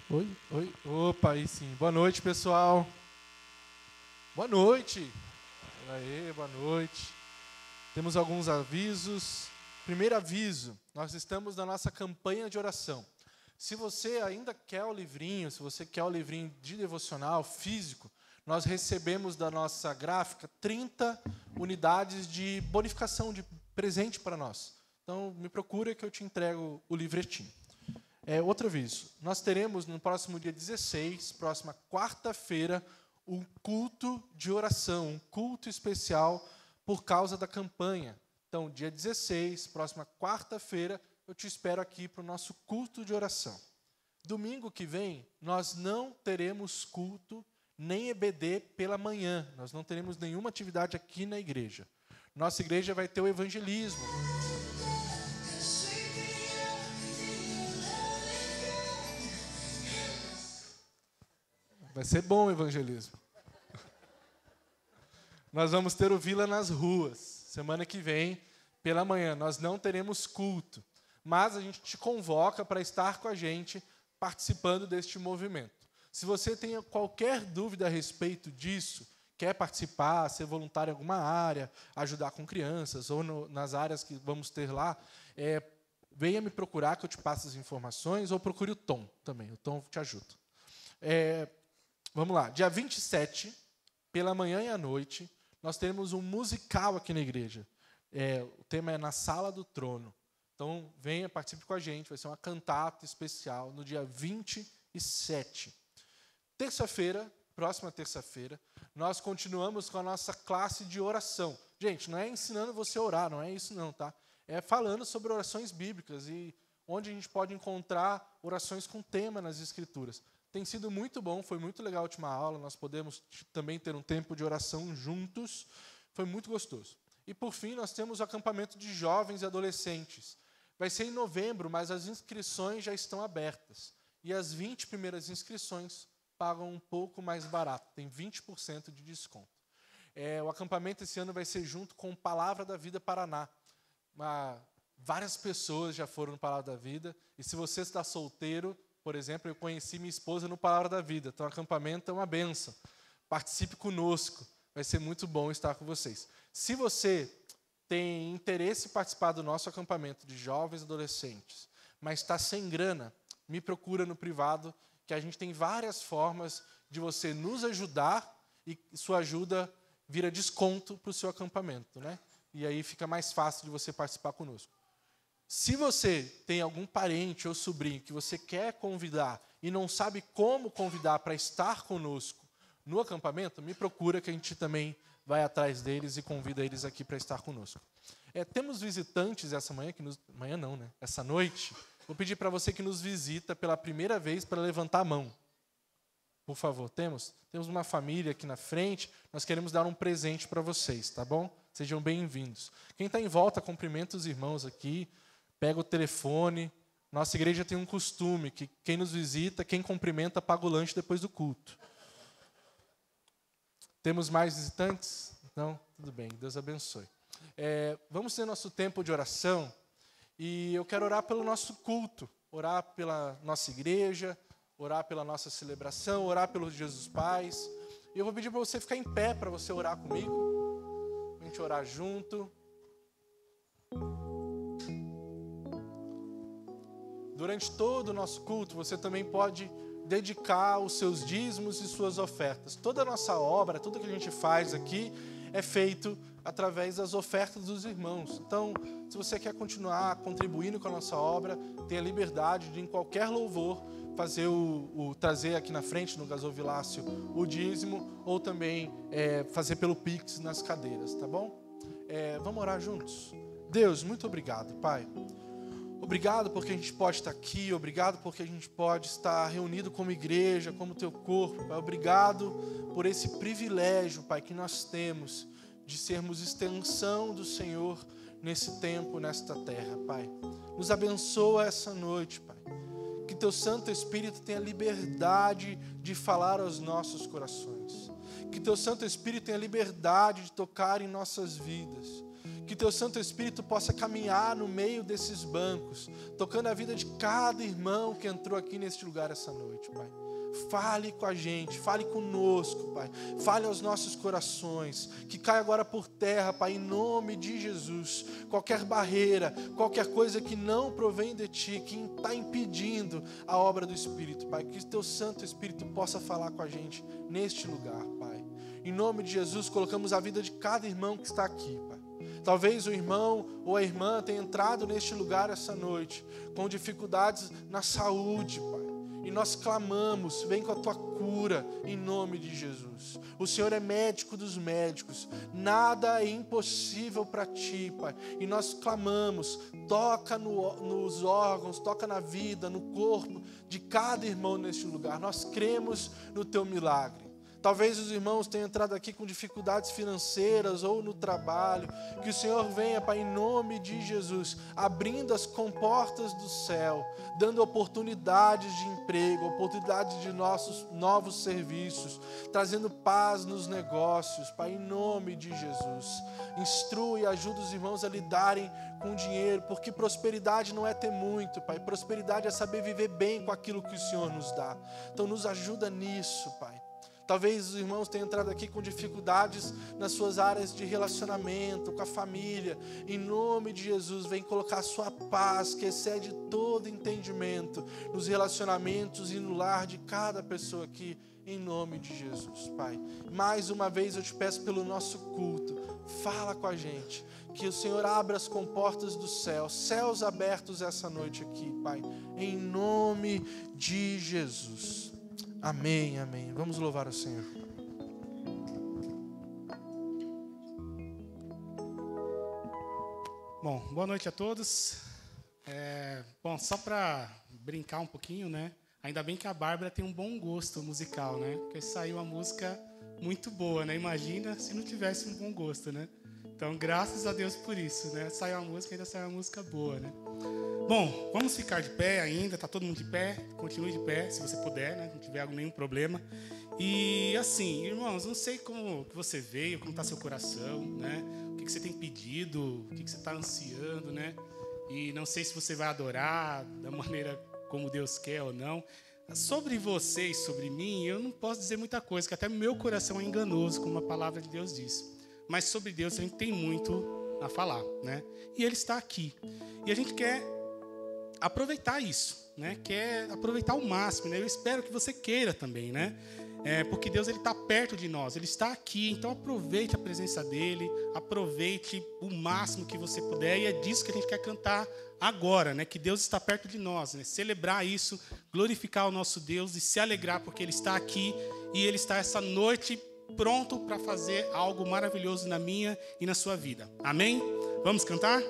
Oi, oi. Opa, aí sim. Boa noite, pessoal. Boa noite. Aê, boa noite. Temos alguns avisos. Primeiro aviso, nós estamos na nossa campanha de oração. Se você ainda quer o livrinho, se você quer o livrinho de devocional físico, nós recebemos da nossa gráfica 30 unidades de bonificação, de presente para nós. Então, me procura que eu te entrego o livretinho. Outro aviso, nós teremos no próximo dia 16, próxima quarta-feira, um culto de oração, um culto especial por causa da campanha. Então, dia 16, próxima quarta-feira, eu te espero aqui para o nosso culto de oração. Domingo que vem, nós não teremos culto, nem EBD pela manhã. Nós não teremos nenhuma atividade aqui na igreja. Nossa igreja vai ter o evangelismo. Vai ser bom o evangelismo. Nós vamos ter o Vila nas ruas. Semana que vem, pela manhã, nós não teremos culto. Mas a gente te convoca para estar com a gente participando deste movimento. Se você tem qualquer dúvida a respeito disso, quer participar, ser voluntário em alguma área, ajudar com crianças, ou nas áreas que vamos ter lá, venha me procurar que eu te passe as informações, ou procure o Tom também. O Tom te ajuda. Vamos lá, dia 27, pela manhã e à noite, nós teremos um musical aqui na igreja. O tema é Na Sala do Trono. Então, venha, participe com a gente, vai ser uma cantata especial no dia 27. Terça-feira, próxima terça-feira, nós continuamos com a nossa classe de oração. Gente, não é ensinando você a orar, não é isso não, tá? É falando sobre orações bíblicas e onde a gente pode encontrar orações com tema nas Escrituras. Tem sido muito bom, foi muito legal a última aula, nós podemos também ter um tempo de oração juntos, foi muito gostoso. E, por fim, nós temos o acampamento de jovens e adolescentes. Vai ser em novembro, mas as inscrições já estão abertas. E as 20 primeiras inscrições pagam um pouco mais barato, tem 20% de desconto. O acampamento esse ano vai ser junto com Palavra da Vida Paraná. Várias pessoas já foram no Palavra da Vida, e se você está solteiro, por exemplo, eu conheci minha esposa no Palavra da Vida. Então, o acampamento é uma bênção. Participe conosco. Vai ser muito bom estar com vocês. Se você tem interesse em participar do nosso acampamento de jovens e adolescentes, mas está sem grana, me procura no privado, que a gente tem várias formas de você nos ajudar e sua ajuda vira desconto para o seu acampamento, né? E aí fica mais fácil de você participar conosco. Se você tem algum parente ou sobrinho que você quer convidar e não sabe como convidar para estar conosco no acampamento, me procura que a gente também vai atrás deles e convida eles aqui para estar conosco. Temos visitantes essa manhã, essa noite. Vou pedir para você que nos visita pela primeira vez para levantar a mão. Por favor, temos uma família aqui na frente, nós queremos dar um presente para vocês, tá bom? Sejam bem-vindos. Quem está em volta, cumprimenta os irmãos aqui. Pega o telefone. Nossa igreja tem um costume que quem nos visita, quem cumprimenta, paga o lanche depois do culto. Temos mais visitantes? Não? Tudo bem, Deus abençoe. Vamos ter nosso tempo de oração e eu quero orar pelo nosso culto, orar pela nossa igreja, orar pela nossa celebração, orar pelo Dia dos Pais. E eu vou pedir para você ficar em pé para você orar comigo, para a gente orar junto. Durante todo o nosso culto, você também pode dedicar os seus dízimos e suas ofertas. Toda a nossa obra, tudo que a gente faz aqui, é feito através das ofertas dos irmãos. Então, se você quer continuar contribuindo com a nossa obra, tenha liberdade de, em qualquer louvor, fazer trazer aqui na frente, no gasofilácio, o dízimo, ou também fazer pelo Pix nas cadeiras, tá bom? Vamos orar juntos? Deus, muito obrigado, Pai. Obrigado porque a gente pode estar aqui, obrigado porque a gente pode estar reunido como igreja, como teu corpo, Pai. Obrigado por esse privilégio, Pai, que nós temos de sermos extensão do Senhor nesse tempo, nesta terra, Pai. Nos abençoa essa noite, Pai. Que teu Santo Espírito tenha liberdade de falar aos nossos corações. Que teu Santo Espírito tenha liberdade de tocar em nossas vidas. Que Teu Santo Espírito possa caminhar no meio desses bancos, tocando a vida de cada irmão que entrou aqui neste lugar essa noite, Pai. Fale com a gente, fale conosco, Pai. Fale aos nossos corações. Que caia agora por terra, Pai, em nome de Jesus. Qualquer barreira, qualquer coisa que não provém de Ti, que está impedindo a obra do Espírito, Pai. Que Teu Santo Espírito possa falar com a gente neste lugar, Pai. Em nome de Jesus, colocamos a vida de cada irmão que está aqui, Pai. Talvez o irmão ou a irmã tenha entrado neste lugar essa noite com dificuldades na saúde, Pai. E nós clamamos, vem com a Tua cura, em nome de Jesus. O Senhor é médico dos médicos, nada é impossível para Ti, Pai. E nós clamamos, toca nos órgãos, toca na vida, no corpo de cada irmão neste lugar. Nós cremos no Teu milagre. Talvez os irmãos tenham entrado aqui com dificuldades financeiras ou no trabalho. Que o Senhor venha, Pai, em nome de Jesus, abrindo as comportas do céu, dando oportunidades de emprego, oportunidades de nossos novos serviços, trazendo paz nos negócios, Pai, em nome de Jesus. Instrua e ajuda os irmãos a lidarem com dinheiro, porque prosperidade não é ter muito, Pai. Prosperidade é saber viver bem com aquilo que o Senhor nos dá. Então nos ajuda nisso, Pai. Talvez os irmãos tenham entrado aqui com dificuldades nas suas áreas de relacionamento, com a família. Em nome de Jesus, vem colocar a sua paz, que excede todo entendimento, nos relacionamentos e no lar de cada pessoa aqui, em nome de Jesus, Pai. Mais uma vez eu te peço pelo nosso culto, fala com a gente, que o Senhor abra as comportas do céu, céus abertos essa noite aqui, Pai, em nome de Jesus. Amém, amém. Vamos louvar o Senhor. Bom, boa noite a todos. Bom, só para brincar um pouquinho, né? Ainda bem que a Bárbara tem um bom gosto musical, né? Porque saiu uma música muito boa, né? Imagina se não tivesse um bom gosto, né? Então, graças a Deus por isso, né? Saiu uma música, ainda saiu uma música boa, né? Bom, vamos ficar de pé ainda, tá todo mundo de pé, continue de pé, se você puder, né? Não tiver nenhum problema. E assim, irmãos, não sei como que você veio, como está seu coração, né? O que você tem pedido, o que você está ansiando, né? E não sei se você vai adorar da maneira como Deus quer ou não. Sobre vocês, sobre mim, eu não posso dizer muita coisa, porque até meu coração é enganoso, como a palavra de Deus diz. Mas sobre Deus a gente tem muito a falar, né? E Ele está aqui. E a gente quer aproveitar isso, né? Quer aproveitar o máximo, né? Eu espero que você queira também, né? Porque Deus ele está perto de nós, Ele está aqui, então aproveite a presença dEle, aproveite o máximo que você puder, e é disso que a gente quer cantar agora, né? Que Deus está perto de nós, né? Celebrar isso, glorificar o nosso Deus e se alegrar porque Ele está aqui e Ele está essa noite pronto para fazer algo maravilhoso na minha e na sua vida. Amém? Vamos cantar?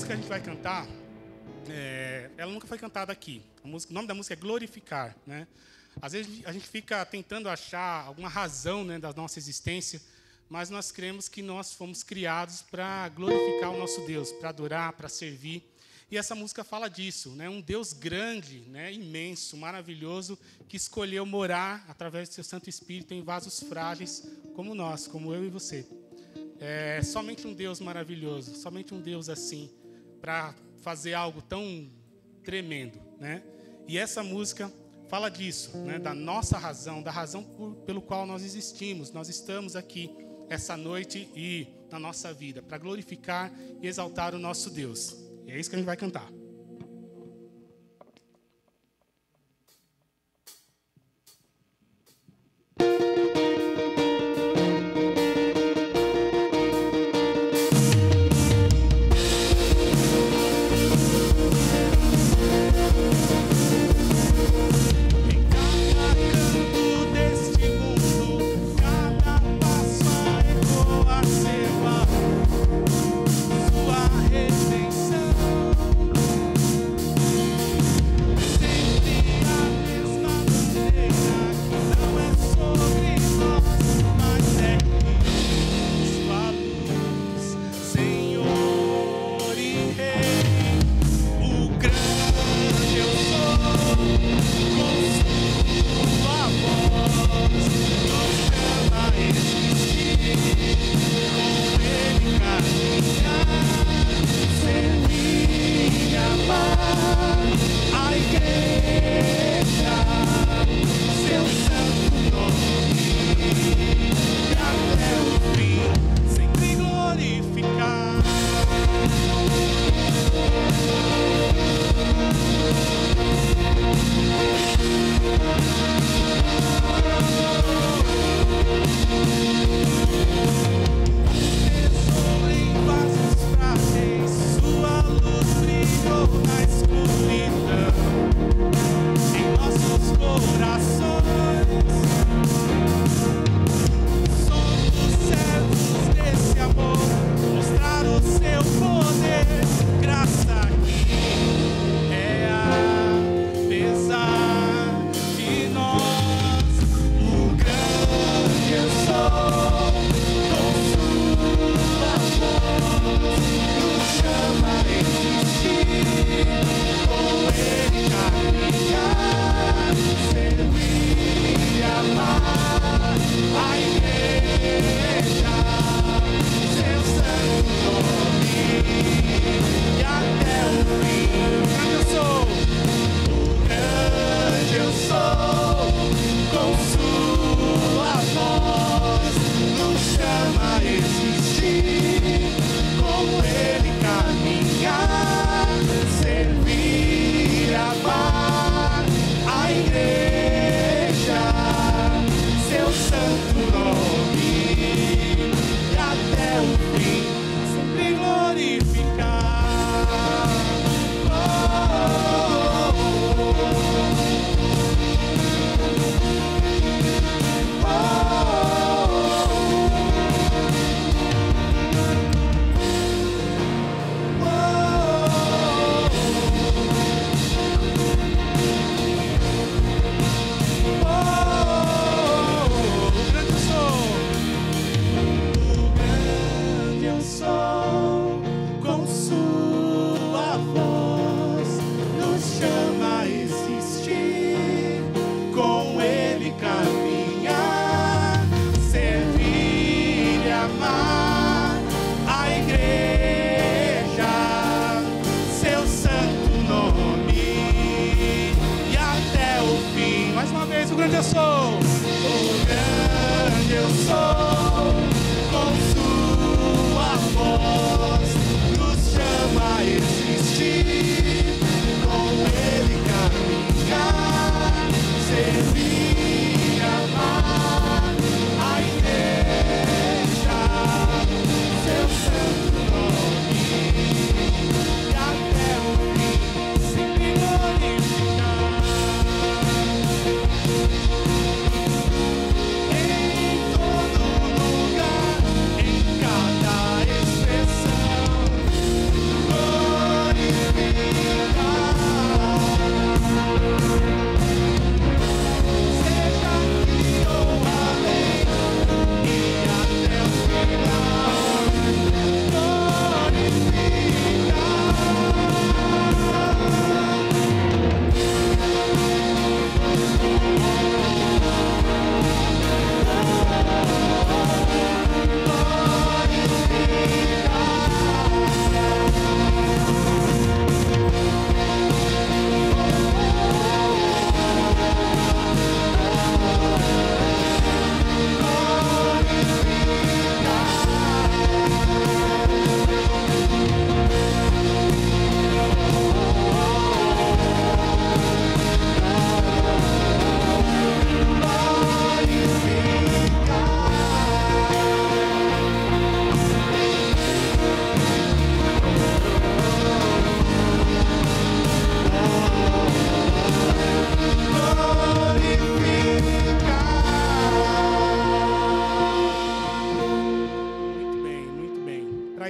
música que a gente vai cantar, ela nunca foi cantada aqui. O nome da música é Glorificar, né? Às vezes a gente fica tentando achar alguma razão, né, da nossa existência, mas nós cremos que nós fomos criados para glorificar o nosso Deus, para adorar, para servir. E essa música fala disso, né? Um Deus grande, né, imenso, maravilhoso, que escolheu morar através do seu Santo Espírito em vasos frágeis como nós, como eu e você. Somente um Deus maravilhoso, somente um Deus assim, para fazer algo tão tremendo, né? E essa música fala disso, né? Da nossa razão, da razão pelo qual nós existimos. Nós estamos aqui essa noite e na nossa vida para glorificar e exaltar o nosso Deus. E é isso que a gente vai cantar.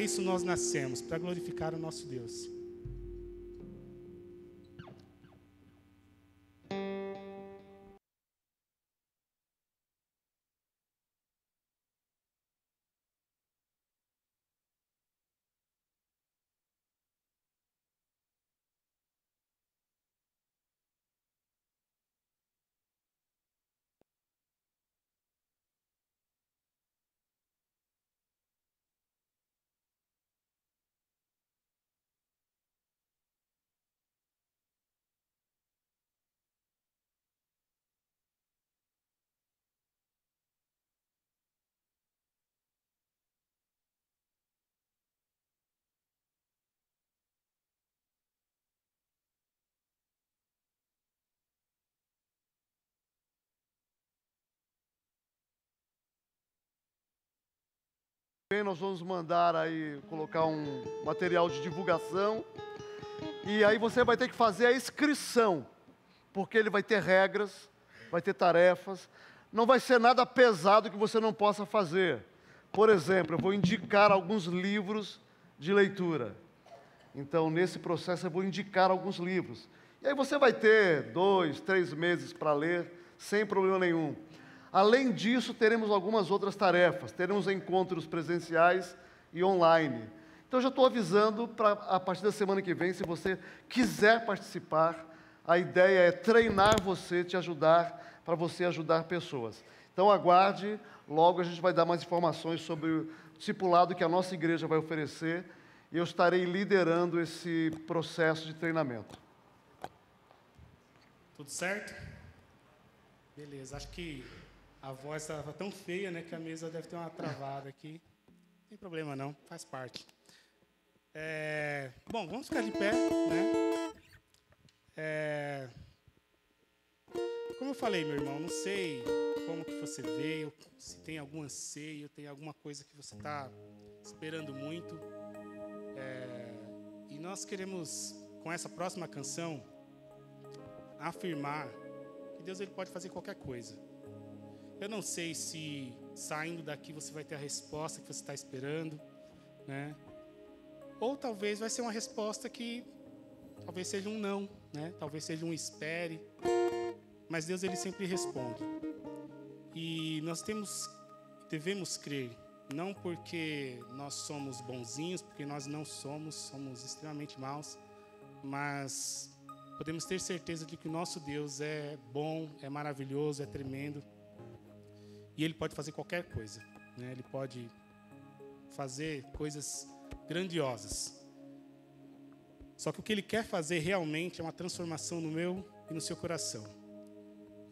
isso nós nascemos, para glorificar o nosso Deus. Bem, nós vamos mandar aí, colocar um material de divulgação. E aí você vai ter que fazer a inscrição, porque ele vai ter regras, vai ter tarefas. Não vai ser nada pesado que você não possa fazer. Por exemplo, eu vou indicar alguns livros de leitura. Então, nesse processo, eu vou indicar alguns livros. E aí você vai ter 2, 3 meses para ler, sem problema nenhum. Além disso, teremos algumas outras tarefas. Teremos encontros presenciais e online. Então, já estou avisando para a partir da semana que vem, se você quiser participar, a ideia é treinar você, te ajudar, para você ajudar pessoas. Então, aguarde, logo a gente vai dar mais informações sobre o discipulado que a nossa igreja vai oferecer, e eu estarei liderando esse processo de treinamento. Tudo certo? Beleza, acho que a voz estava tão feia, né, que a mesa deve ter uma travada aqui. Não tem problema não, faz parte. Bom, vamos ficar de pé, né? Como eu falei, meu irmão, não sei como que você veio, se tem algum anseio, tem alguma coisa que você está esperando muito. E nós queremos, com essa próxima canção, afirmar que Deus ele pode fazer qualquer coisa. Eu não sei se saindo daqui você vai ter a resposta que você está esperando, né? Ou talvez vai ser uma resposta que talvez seja um não, né? Talvez seja um espere. Mas Deus ele sempre responde. E nós devemos crer, não porque nós somos bonzinhos, porque nós não somos extremamente maus, mas podemos ter certeza de que o nosso Deus é bom, é maravilhoso, é tremendo. E Ele pode fazer qualquer coisa, né? Ele pode fazer coisas grandiosas. Só que o que Ele quer fazer realmente é uma transformação no meu e no seu coração.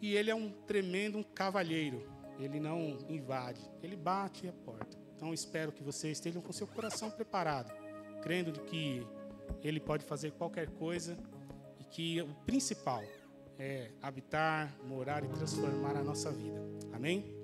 E Ele é um tremendo cavalheiro. Ele não invade, Ele bate a porta. Então, espero que vocês estejam com seu coração preparado, crendo de que Ele pode fazer qualquer coisa e que o principal é habitar, morar e transformar a nossa vida. Amém?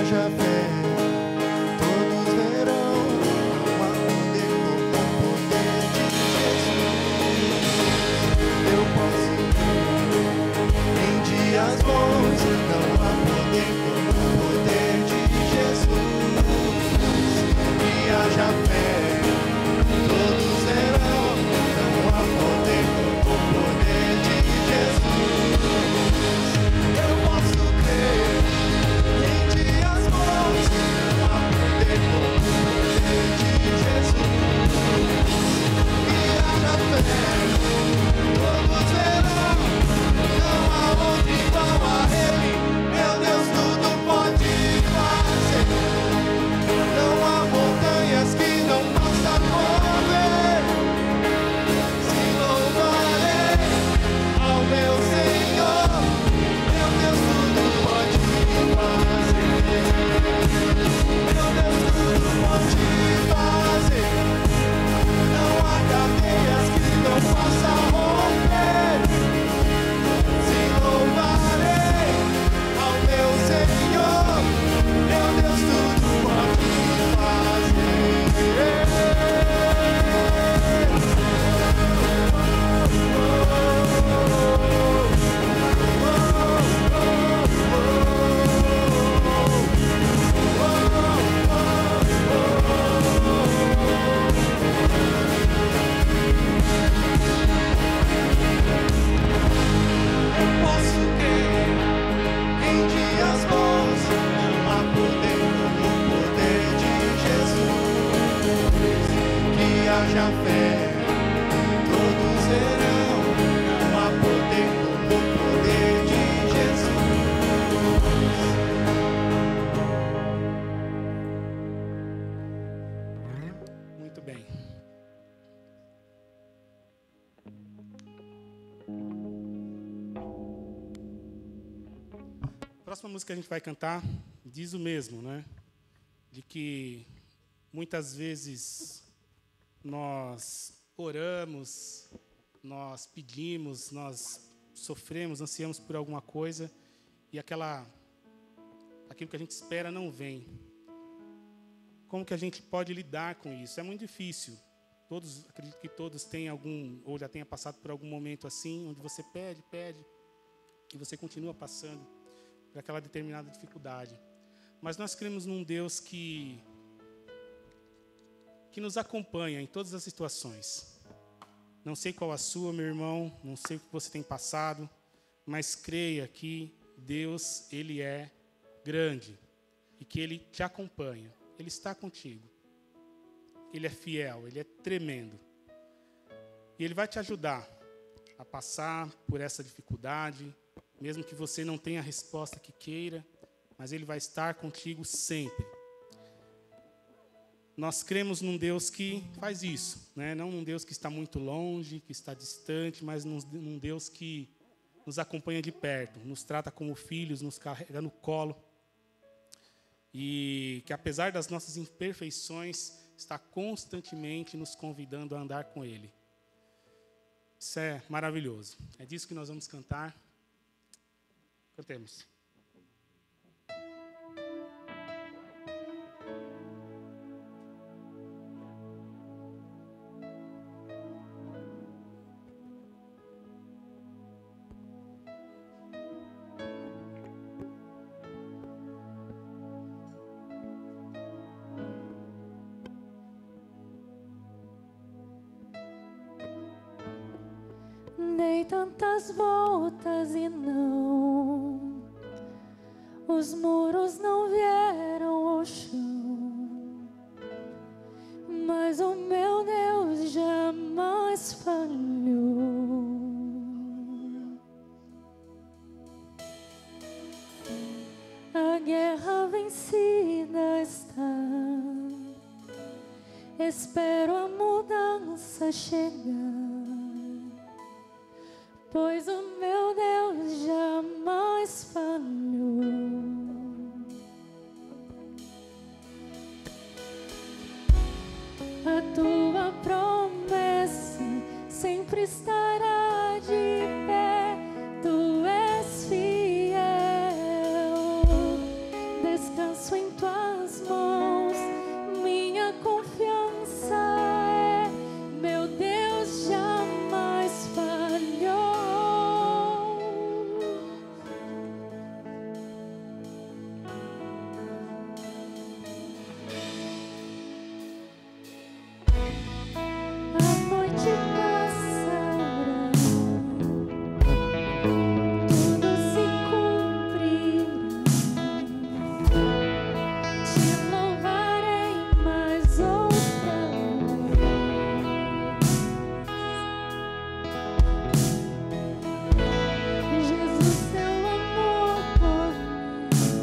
haja fé, todos verão. Não há poder como o poder de Jesus. Eu posso em dias bons, não há poder como o poder de Jesus. Que haja fé, todos verão. Não há poder como o poder de Jesus. Eu posso crer em dias bons, não há poder como o poder de Jesus. Que haja fé, todos verão. Não há outro igual a Ele. Meu Deus, tudo pode fazer. Não há montanhas que não possa mover. Se louvarei ao meu Senhor. Meu Deus, tudo pode fazer. Meu Deus, tudo pode fazer. Não há cadeias que não possa romper. Se louvarei ao meu Senhor. Meu Deus, tudo pode Eu posso crer em dias bons, não há poder como o poder de Jesus. Que haja fé, todos verão. Não há poder como o poder de Jesus. Muito bem. A próxima música que a gente vai cantar diz o mesmo, né? De que muitas vezes nós oramos, nós pedimos, nós sofremos, ansiamos por alguma coisa e aquilo que a gente espera não vem. Como que a gente pode lidar com isso? É muito difícil. Acredito que todos têm algum, ou já tenha passado por algum momento assim, onde você pede, e você continua passando por aquela determinada dificuldade. Mas nós cremos num Deus que nos acompanha em todas as situações. Não sei qual a sua, meu irmão, não sei o que você tem passado, mas creia que Deus, Ele é grande e que Ele te acompanha. Ele está contigo. Ele é fiel, Ele é tremendo. E Ele vai te ajudar a passar por essa dificuldade, mesmo que você não tenha a resposta que queira, mas Ele vai estar contigo sempre. Nós cremos num Deus que faz isso, né? Não num Deus que está muito longe, que está distante, mas num Deus que nos acompanha de perto, nos trata como filhos, nos carrega no colo. E que, apesar das nossas imperfeições, está constantemente nos convidando a andar com Ele. Isso é maravilhoso. É disso que nós vamos cantar. Cantemos. Dei tantas voltas e não, os muros não vieram ao chão, mas o meu Deus jamais falhou. A guerra vencida está, espero a mudança chegar. Pois o meu Deus jamais falhou. A tua promessa sempre estará de pé. Tu és fiel. Descansa descanso em tuas mãos. Minha confiança é, meu Deus jamais falhou. A noite passa orando, tudo se cumprirá. Te louvarei mais outra vez. Jesus, teu amor por mim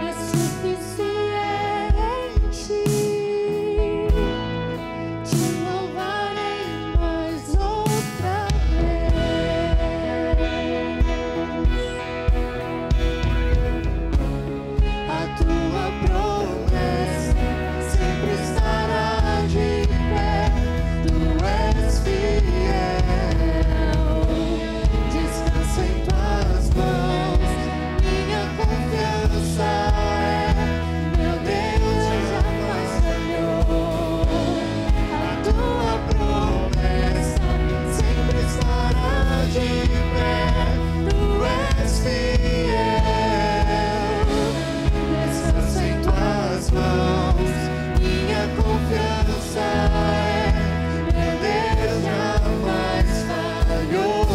é suficiente. Te louvarei mais outra vez. A tua promessa sempre estará de pé. Tu és fiel. Descanso em tuas mãos. Minha confiança é, meu Deus jamais falhou. A tua promessa sempre estará de pé. Tu és fiel. Descanso em tuas mãos. Minha confiança é, meu Deus jamais falhou.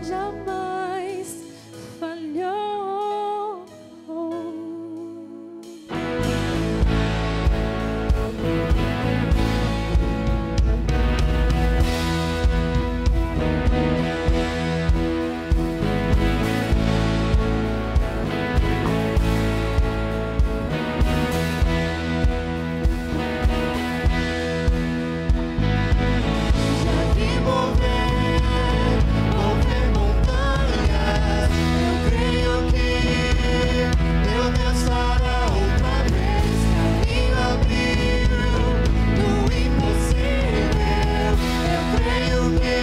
Jamais falhou. Já vi mover montanhas. Eu creio que meu Deus fará outra vez. Caminho abriu no impossível. Eu creio que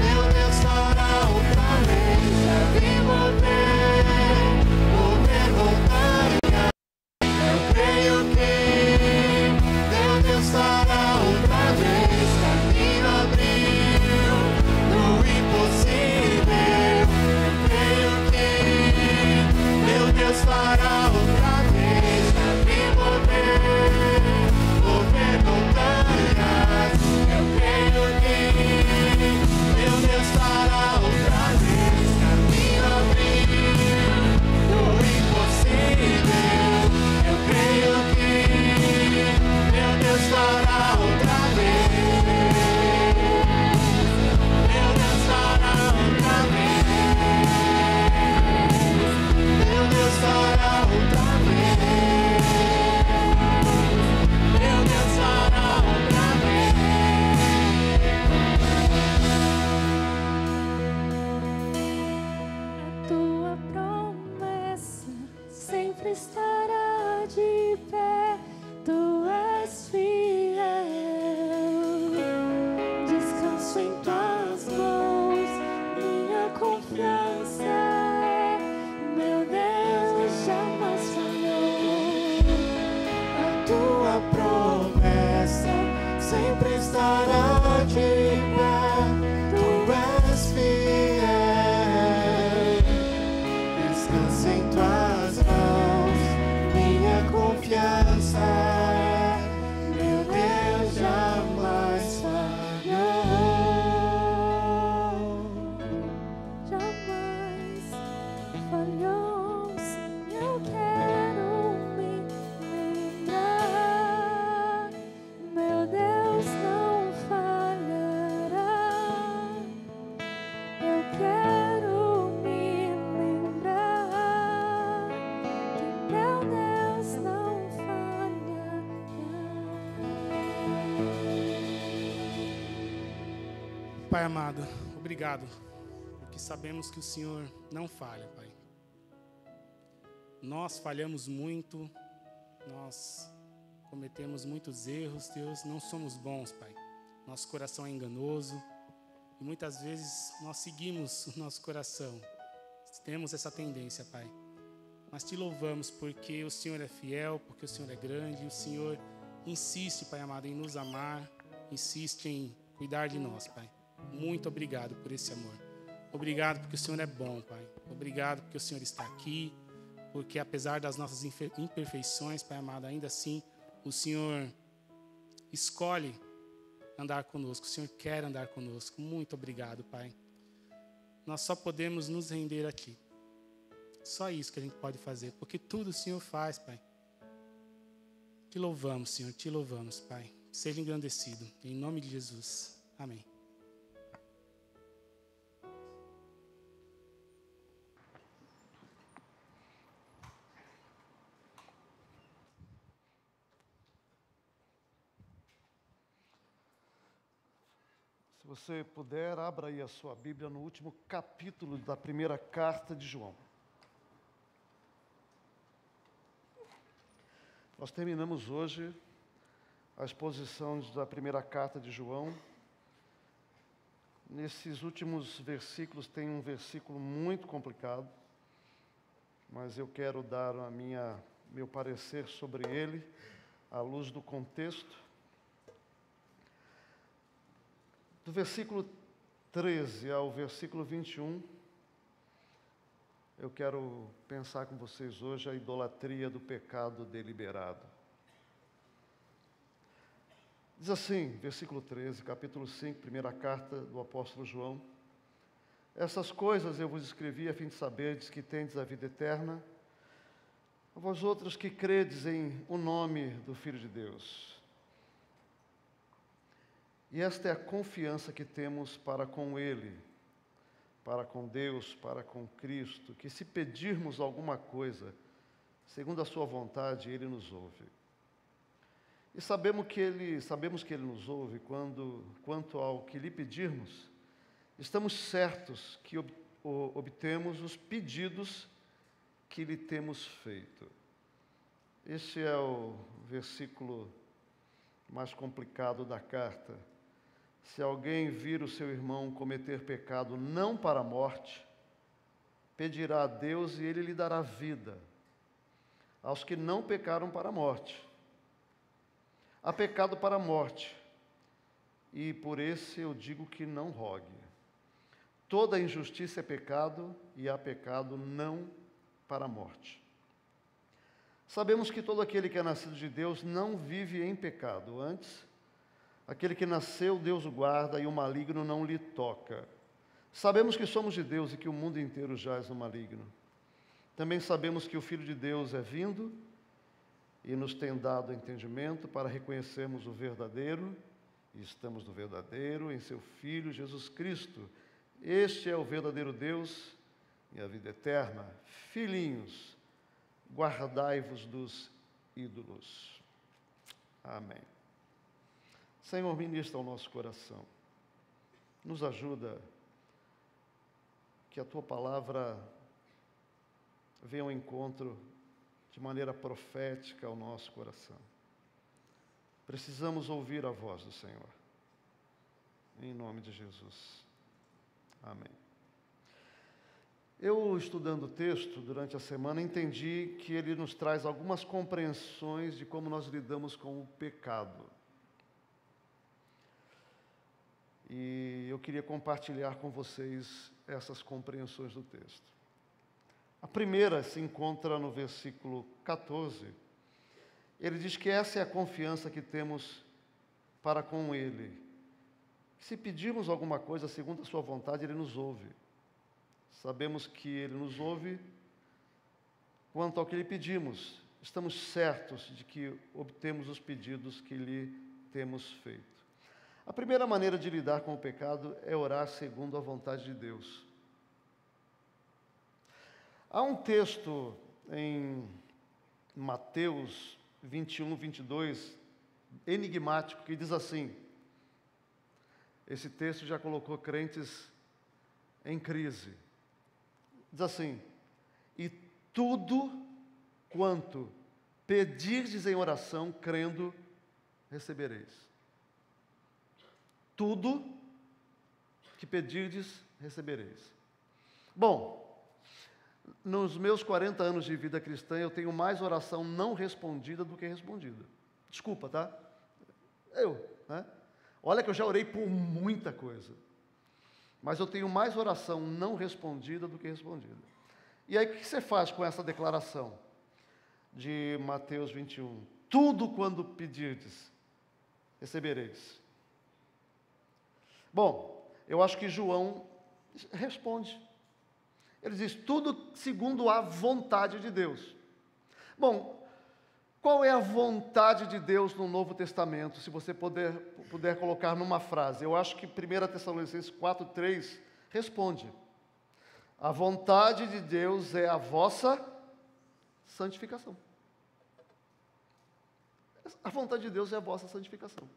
meu Deus fará outra vez. Já vi mover montanhas. Eu creio que meu Deus fará outra vez. Caminho abriu no impossível. Eu creio que meu Deus fará outra vez. Já vi mover montanhas. Eu creio que meu Deus fará outra vez. Caminho abriu no impossível. Eu creio que meu Deus fará outra vez. Meu Deus fará outra vez. Meu Deus fará outra vez. Meu Deus fará outra vez. A tua promessa sempre estará de pé. Tu és fiel. Descanso em tuas mãos. Minha confiança é, meu Deus jamais falhou. A tua promessa sempre estará de pé. Tu és fiel. Descanso em tuas mãos. Minha confiança é, meu Deus jamais falhou. Jamais falhou. Sim, eu quero me lembrar. Meu Deus não falhará. Eu quero me lembrar que meu Deus não falhará. Pai amado, obrigado, porque sabemos que o Senhor não falha, Pai. Nós falhamos muito, nós cometemos muitos erros, Deus, não somos bons, Pai. Nosso coração é enganoso e muitas vezes nós seguimos o nosso coração, temos essa tendência, Pai. Mas te louvamos porque o Senhor é fiel, porque o Senhor é grande, o Senhor insiste, Pai amado, em nos amar, insiste em cuidar de nós, Pai. Muito obrigado por esse amor. Obrigado porque o Senhor é bom, Pai. Obrigado porque o Senhor está aqui, porque apesar das nossas imperfeições, Pai amado, ainda assim o Senhor escolhe andar conosco, o Senhor quer andar conosco. Muito obrigado, Pai. Nós só podemos nos render a Ti. Só isso que a gente pode fazer, porque tudo o Senhor faz, Pai. Te louvamos, Senhor, te louvamos, Pai. Seja engrandecido, em nome de Jesus. Amém. Se você puder, abra aí a sua Bíblia no último capítulo da primeira carta de João. Nós terminamos hoje a exposição da primeira carta de João. Nesses últimos versículos tem um versículo muito complicado, mas eu quero dar meu parecer sobre ele, à luz do contexto. Do versículo 13 ao versículo 21, eu quero pensar com vocês hoje a idolatria do pecado deliberado. Diz assim, versículo 13, capítulo 5, primeira carta do apóstolo João: essas coisas eu vos escrevi a fim de saberdes que tendes a vida eterna, a vós outros que credes em o nome do Filho de Deus. E esta é a confiança que temos para com Ele, para com Deus, para com Cristo, que se pedirmos alguma coisa, segundo a sua vontade, Ele nos ouve. E sabemos que Ele nos ouve quanto ao que lhe pedirmos, estamos certos que obtemos os pedidos que lhe temos feito. Este é o versículo mais complicado da carta. Se alguém vir o seu irmão cometer pecado não para a morte, pedirá a Deus e Ele lhe dará vida aos que não pecaram para a morte. Há pecado para a morte, e por esse eu digo que não rogue. Toda injustiça é pecado, e há pecado não para a morte. Sabemos que todo aquele que é nascido de Deus não vive em pecado. Antes, aquele que nasceu, Deus o guarda, e o maligno não lhe toca. Sabemos que somos de Deus e que o mundo inteiro jaz no maligno. Também sabemos que o Filho de Deus é vindo e nos tem dado entendimento para reconhecermos o verdadeiro, e estamos no verdadeiro, em seu Filho Jesus Cristo. Este é o verdadeiro Deus e a vida eterna. Filhinhos, guardai-vos dos ídolos. Amém. Senhor, ministra ao nosso coração. Nos ajuda que a Tua palavra venha ao encontro de maneira profética ao nosso coração. Precisamos ouvir a voz do Senhor. Em nome de Jesus. Amém. Eu, estudando o texto durante a semana, entendi que ele nos traz algumas compreensões de como nós lidamos com o pecado. E eu queria compartilhar com vocês essas compreensões do texto. A primeira se encontra no versículo 14. Ele diz que essa é a confiança que temos para com Ele. Se pedirmos alguma coisa segundo a sua vontade, Ele nos ouve. Sabemos que Ele nos ouve quanto ao que lhe pedimos. Estamos certos de que obtemos os pedidos que lhe temos feito. A primeira maneira de lidar com o pecado é orar segundo a vontade de Deus. Há um texto em Mateus 21, 22, enigmático, que diz assim, esse texto já colocou crentes em crise. Diz assim: e tudo quanto pedirdes em oração, crendo, recebereis. Tudo que pedirdes, recebereis. Bom, nos meus 40 anos de vida cristã, eu tenho mais oração não respondida do que respondida. Desculpa, tá? Né? Olha que eu já orei por muita coisa. Mas eu tenho mais oração não respondida do que respondida. E aí, o que você faz com essa declaração de Mateus 21? Tudo quando pedirdes, recebereis. Bom, eu acho que João responde. Ele diz, tudo segundo a vontade de Deus. Bom, qual é a vontade de Deus no Novo Testamento, se você puder colocar numa frase? Eu acho que 1 Tessalonicenses 4:3 responde. A vontade de Deus é a vossa santificação. A vontade de Deus é a vossa santificação.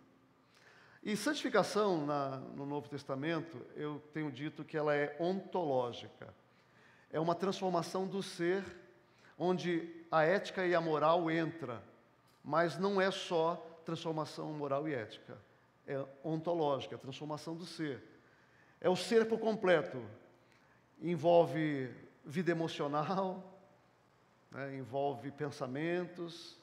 E santificação no Novo Testamento, eu tenho dito que ela é ontológica. É uma transformação do ser, onde a ética e a moral entram, mas não é só transformação moral e ética, é ontológica, a transformação do ser. É o ser por completo, envolve vida emocional, né, envolve pensamentos,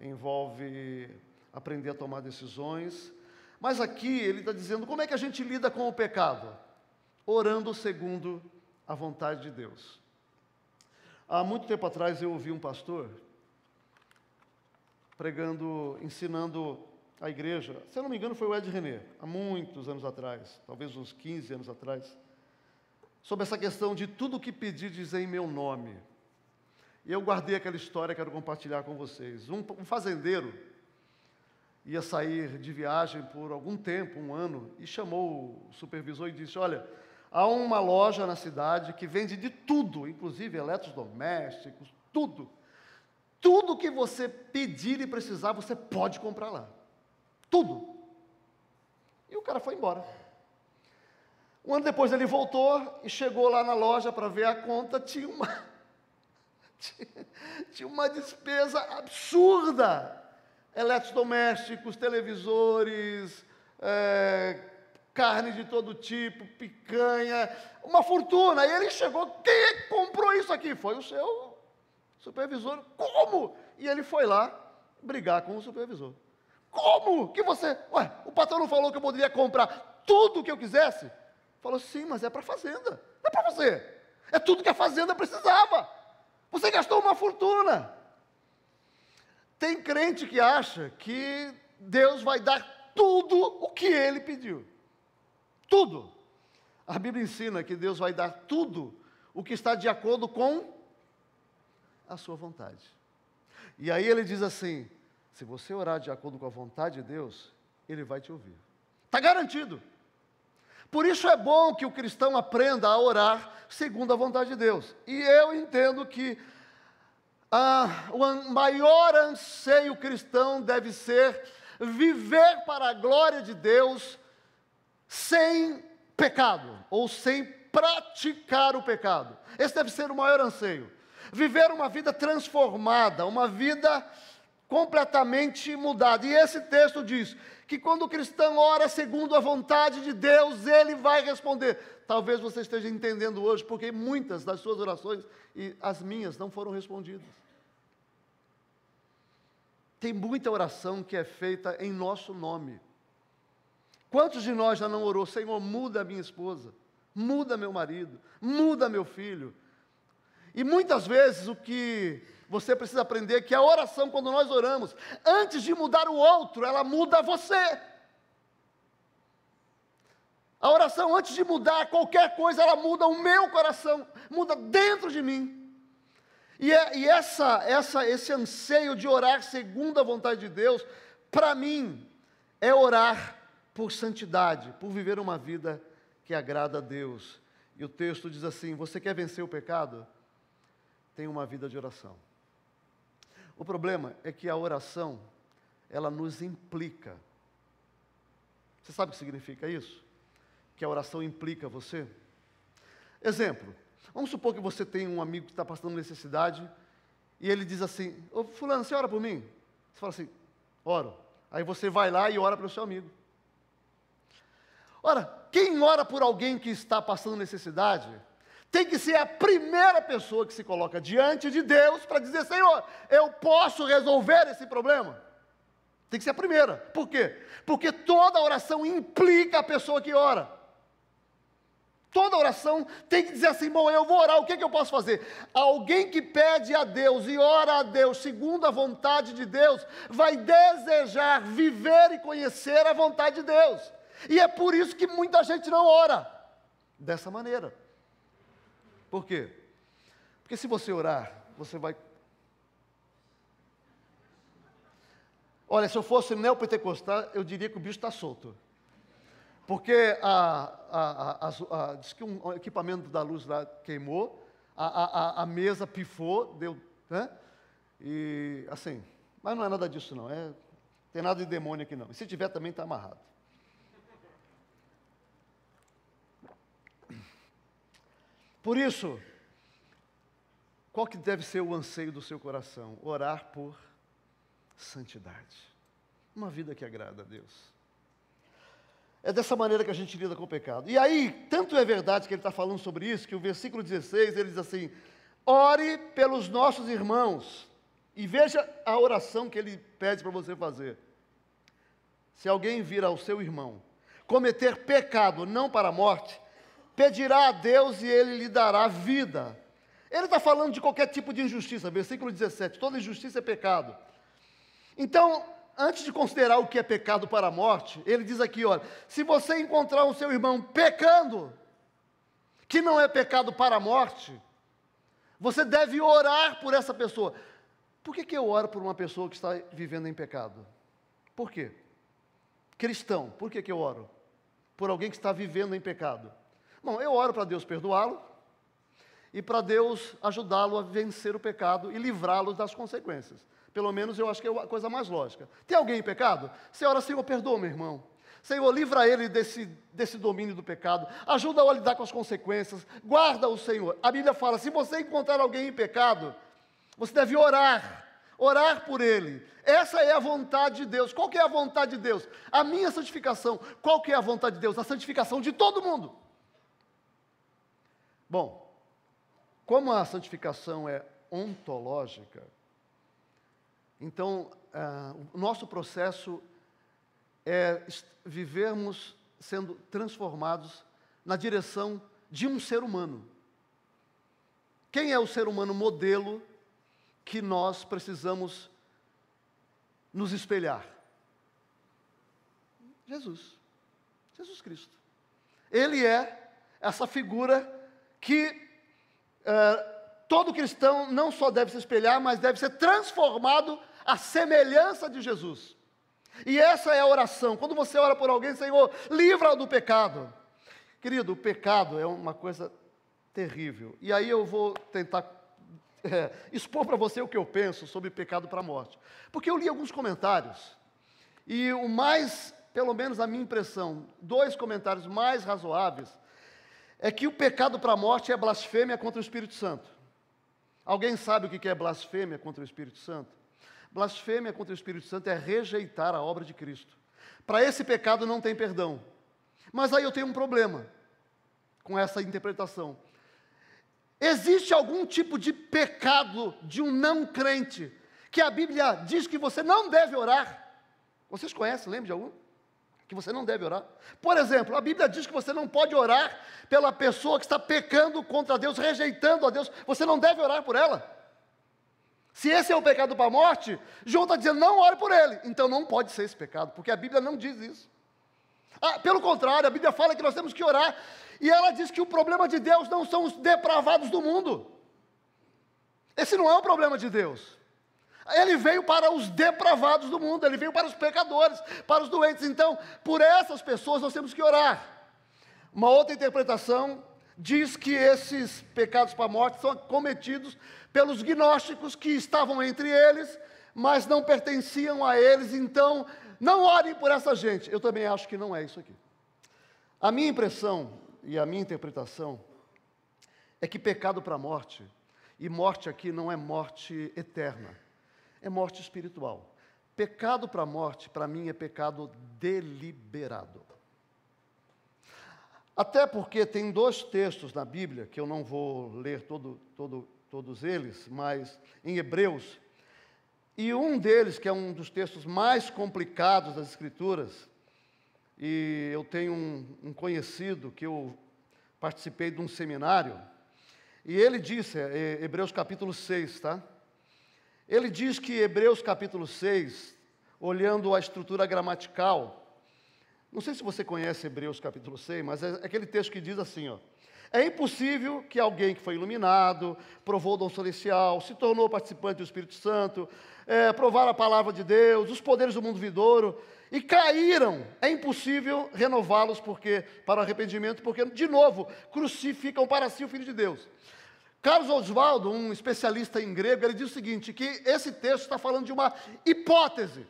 envolve aprender a tomar decisões, mas aqui ele está dizendo como é que a gente lida com o pecado? Orando segundo a vontade de Deus. Há muito tempo atrás eu ouvi um pastor pregando, ensinando a igreja, se eu não me engano foi o Ed René, há muitos anos atrás, talvez uns 15 anos atrás, sobre essa questão de tudo o que pedirdes em meu nome. E eu guardei aquela história, quero compartilhar com vocês. Um fazendeiro ia sair de viagem por algum tempo, um ano, e chamou o supervisor e disse, olha, há uma loja na cidade que vende de tudo, inclusive eletrodomésticos, tudo. Tudo que você pedir e precisar, você pode comprar lá. Tudo. E o cara foi embora. Um ano depois ele voltou e chegou lá na loja para ver a conta, tinha uma despesa absurda. Eletrodomésticos, televisores, carne de todo tipo, picanha, uma fortuna. E ele chegou, quem é que comprou isso aqui? Foi o seu supervisor. Como? E ele foi lá brigar com o supervisor. Como que você... o patrão não falou que eu poderia comprar tudo o que eu quisesse? Falou, sim, mas é para a fazenda, não é para você. É tudo que a fazenda precisava. Você gastou uma fortuna. Tem crente que acha que Deus vai dar tudo o que ele pediu. Tudo. A Bíblia ensina que Deus vai dar tudo o que está de acordo com a sua vontade. E aí ele diz assim, se você orar de acordo com a vontade de Deus, Ele vai te ouvir. Está garantido. Por isso é bom que o cristão aprenda a orar segundo a vontade de Deus. E eu entendo que o maior anseio cristão deve ser viver para a glória de Deus sem pecado, ou sem praticar o pecado. Esse deve ser o maior anseio. Viver uma vida transformada, uma vida completamente mudada. E esse texto diz que quando o cristão ora segundo a vontade de Deus, ele vai responder. Talvez você esteja entendendo hoje, porque muitas das suas orações e as minhas não foram respondidas. Tem muita oração que é feita em nosso nome. Quantos de nós já não orou, Senhor, muda a minha esposa, muda meu marido, muda meu filho? E muitas vezes o que você precisa aprender é que a oração, quando nós oramos, antes de mudar o outro, ela muda você. A oração, antes de mudar qualquer coisa, ela muda o meu coração, muda dentro de mim. E esse anseio de orar segundo a vontade de Deus, para mim, é orar por santidade, por viver uma vida que agrada a Deus. E o texto diz assim, você quer vencer o pecado? Tenha uma vida de oração. O problema é que a oração, ela nos implica. Você sabe o que significa isso? Que a oração implica você? Exemplo, vamos supor que você tem um amigo que está passando necessidade e ele diz assim, ô fulano, você ora por mim? Você fala assim, oro. Aí você vai lá e ora pelo seu amigo. Ora, quem ora por alguém que está passando necessidade, tem que ser a primeira pessoa que se coloca diante de Deus para dizer: Senhor, eu posso resolver esse problema? Tem que ser a primeira. Por quê? Porque toda oração implica a pessoa que ora. Toda oração tem que dizer assim: bom, eu vou orar, o que eu posso fazer? Alguém que pede a Deus e ora a Deus segundo a vontade de Deus, vai desejar viver e conhecer a vontade de Deus. E é por isso que muita gente não ora dessa maneira. Por quê? Porque se você orar, você vai... Olha, se eu fosse neopentecostal, eu diria que o bicho está solto. Porque diz que um equipamento da luz lá queimou, a mesa pifou, deu, né? E assim, mas não é nada disso não, tem nada de demônio aqui não. E se tiver também está amarrado. Por isso, qual que deve ser o anseio do seu coração? Orar por santidade. Uma vida que agrada a Deus. É dessa maneira que a gente lida com o pecado. E aí, tanto é verdade que ele está falando sobre isso, que o versículo 16, ele diz assim: ore pelos nossos irmãos. E veja a oração que ele pede para você fazer. Se alguém vir ao seu irmão cometer pecado não para a morte, pedirá a Deus e ele lhe dará vida. Ele está falando de qualquer tipo de injustiça, versículo 17, toda injustiça é pecado. Então, antes de considerar o que é pecado para a morte, ele diz aqui, olha, se você encontrar o seu irmão pecando, que não é pecado para a morte, você deve orar por essa pessoa. Por que eu oro por uma pessoa que está vivendo em pecado? Por quê? Cristão, por que eu oro? Por alguém que está vivendo em pecado. Bom, eu oro para Deus perdoá-lo e para Deus ajudá-lo a vencer o pecado e livrá-lo das consequências. Pelo menos eu acho que é a coisa mais lógica. Tem alguém em pecado? Você ora: Senhor, perdoa meu irmão. Senhor, livra ele desse domínio do pecado. Ajuda-o a lidar com as consequências. Guarda-o, Senhor. A Bíblia fala: se você encontrar alguém em pecado, você deve orar. Orar por ele. Essa é a vontade de Deus. Qual que é a vontade de Deus? A minha santificação. Qual que é a vontade de Deus? A santificação de todo mundo. Bom, como a santificação é ontológica, então, o nosso processo é vivermos sendo transformados na direção de um ser humano. Quem é o ser humano modelo que nós precisamos nos espelhar? Jesus. Jesus Cristo. Ele é essa figura que todo cristão não só deve se espelhar, mas deve ser transformado à semelhança de Jesus. E essa é a oração. Quando você ora por alguém: Senhor, livra-o do pecado. Querido, o pecado é uma coisa terrível. E aí eu vou tentar expor para você o que eu penso sobre pecado para a morte. Porque eu li alguns comentários, e o mais, pelo menos a minha impressão, 2 comentários mais razoáveis, é que o pecado para a morte é blasfêmia contra o Espírito Santo. Alguém sabe o que é blasfêmia contra o Espírito Santo? Blasfêmia contra o Espírito Santo é rejeitar a obra de Cristo. Para esse pecado não tem perdão. Mas aí eu tenho um problema com essa interpretação. Existe algum tipo de pecado de um não crente que a Bíblia diz que você não deve orar? Vocês conhecem, lembra de algum? Que você não deve orar? Por exemplo, a Bíblia diz que você não pode orar pela pessoa que está pecando contra Deus, rejeitando a Deus. Você não deve orar por ela. Se esse é o pecado para a morte, João está dizendo: não ore por ele. Então não pode ser esse pecado, porque a Bíblia não diz isso. Pelo contrário, a Bíblia fala que nós temos que orar, e ela diz que o problema de Deus não são os depravados do mundo. Esse não é o problema de Deus. Ele veio para os depravados do mundo, ele veio para os pecadores, para os doentes. Então, por essas pessoas nós temos que orar. Uma outra interpretação diz que esses pecados para a morte são cometidos pelos gnósticos que estavam entre eles, mas não pertenciam a eles. Então, não orem por essa gente. Eu também acho que não é isso aqui. A minha impressão e a minha interpretação é que pecado para a morte, e morte aqui não é morte eterna, é morte espiritual. Pecado para a morte, para mim, é pecado deliberado. Até porque tem 2 textos na Bíblia, que eu não vou ler todos eles, mas em Hebreus, e um deles, que é um dos textos mais complicados das Escrituras, e eu tenho um conhecido que eu participei de um seminário, e ele disse, Hebreus capítulo 6, tá? Ele diz que Hebreus capítulo 6, olhando a estrutura gramatical, não sei se você conhece Hebreus capítulo 6, mas é aquele texto que diz assim, ó: é impossível que alguém que foi iluminado, provou o dom celestial, se tornou participante do Espírito Santo, provar a palavra de Deus, os poderes do mundo vindouro, e caíram, é impossível renová-los para o arrependimento, porque, de novo, crucificam para si o Filho de Deus. Carlos Oswaldo, um especialista em grego, ele diz o seguinte, que esse texto está falando de uma hipótese.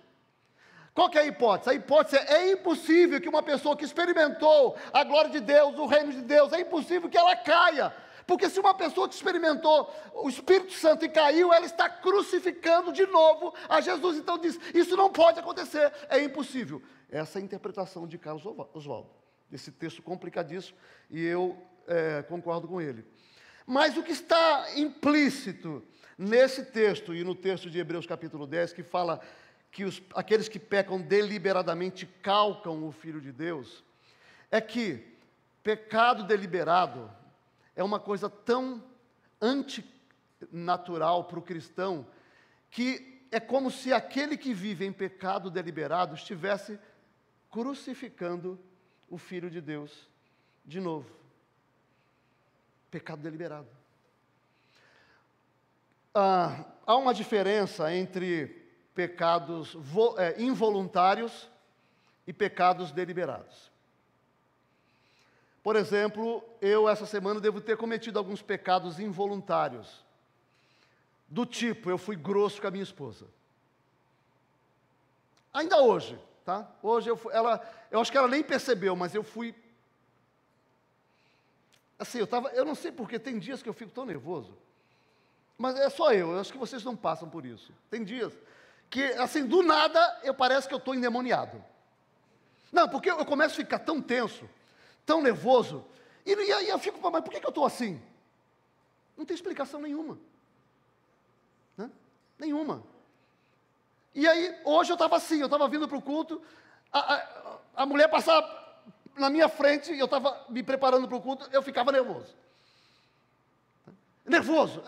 Qual que é a hipótese? A hipótese é impossível que uma pessoa que experimentou a glória de Deus, o reino de Deus, é impossível que ela caia. Porque se uma pessoa que experimentou o Espírito Santo e caiu, ela está crucificando de novo a Jesus. Então diz, isso não pode acontecer, é impossível. Essa é a interpretação de Carlos Oswaldo, desse texto complicadíssimo, e eu concordo com ele. Mas o que está implícito nesse texto, e no texto de Hebreus capítulo 10, que fala que aqueles que pecam deliberadamente calcam o Filho de Deus, é que pecado deliberado é uma coisa tão antinatural para o cristão, que é como se aquele que vive em pecado deliberado estivesse crucificando o Filho de Deus de novo. Pecado deliberado. Há uma diferença entre pecados involuntários e pecados deliberados. Por exemplo, eu essa semana devo ter cometido alguns pecados involuntários. Do tipo, eu fui grosso com a minha esposa. Ainda hoje, tá? Hoje eu acho que ela nem percebeu, mas eu fui. Assim, eu não sei porque tem dias que eu fico tão nervoso. Mas é só eu acho que vocês não passam por isso. Tem dias que, assim, do nada, parece que eu estou endemoniado. Não, porque eu começo a ficar tão tenso, tão nervoso, e aí eu fico, mas por que eu estou assim? Não tem explicação nenhuma. Né? Nenhuma. E aí, hoje eu estava assim, eu estava vindo para o culto, a mulher passava na minha frente, e eu estava me preparando para o culto, eu ficava nervoso. Nervoso.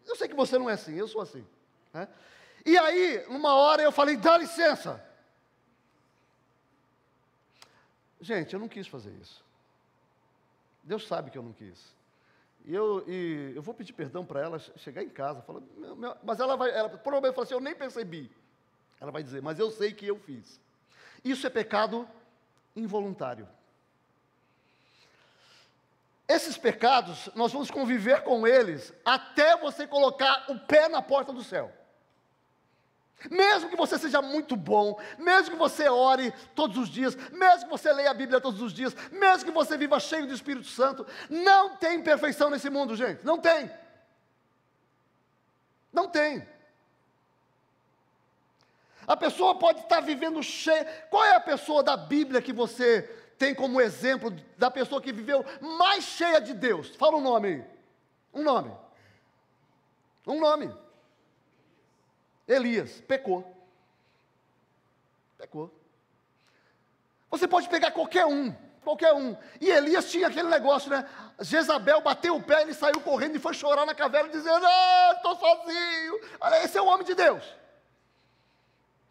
Eu sei que você não é assim, eu sou assim. Né? E aí, numa hora eu falei, dá licença. Gente, eu não quis fazer isso. Deus sabe que eu não quis. E eu vou pedir perdão para ela chegar em casa, falando, mas ela provavelmente fala assim, eu nem percebi. Ela vai dizer, mas eu sei que eu fiz. Isso é pecado involuntário. Esses pecados, nós vamos conviver com eles até você colocar o pé na porta do céu. Mesmo que você seja muito bom, mesmo que você ore todos os dias, mesmo que você leia a Bíblia todos os dias, mesmo que você viva cheio do Espírito Santo, não tem perfeição nesse mundo, gente. Não tem. Não tem. A pessoa pode estar vivendo cheia. Qual é a pessoa da Bíblia que você tem como exemplo da pessoa que viveu mais cheia de Deus? Fala um nome aí. Um nome. Um nome. Elias pecou. Pecou. Você pode pegar qualquer um. E Elias tinha aquele negócio, né? Jezabel bateu o pé, ele saiu correndo e foi chorar na caverna, dizendo, estou sozinho. Esse é o homem de Deus.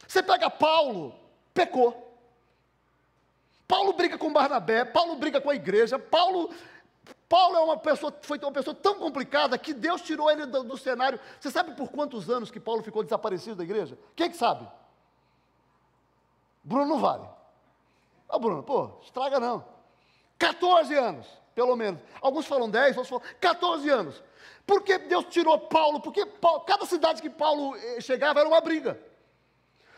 Você pega Paulo, pecou. Paulo briga com Barnabé, Paulo briga com a igreja, Paulo foi uma pessoa tão complicada que Deus tirou ele do cenário. Você sabe por quantos anos que Paulo ficou desaparecido da igreja? Quem que sabe? Bruno não vale. Bruno, estraga não. 14 anos, pelo menos. Alguns falam 10, outros falam 14 anos. Por que Deus tirou Paulo? Porque cada cidade que Paulo chegava era uma briga.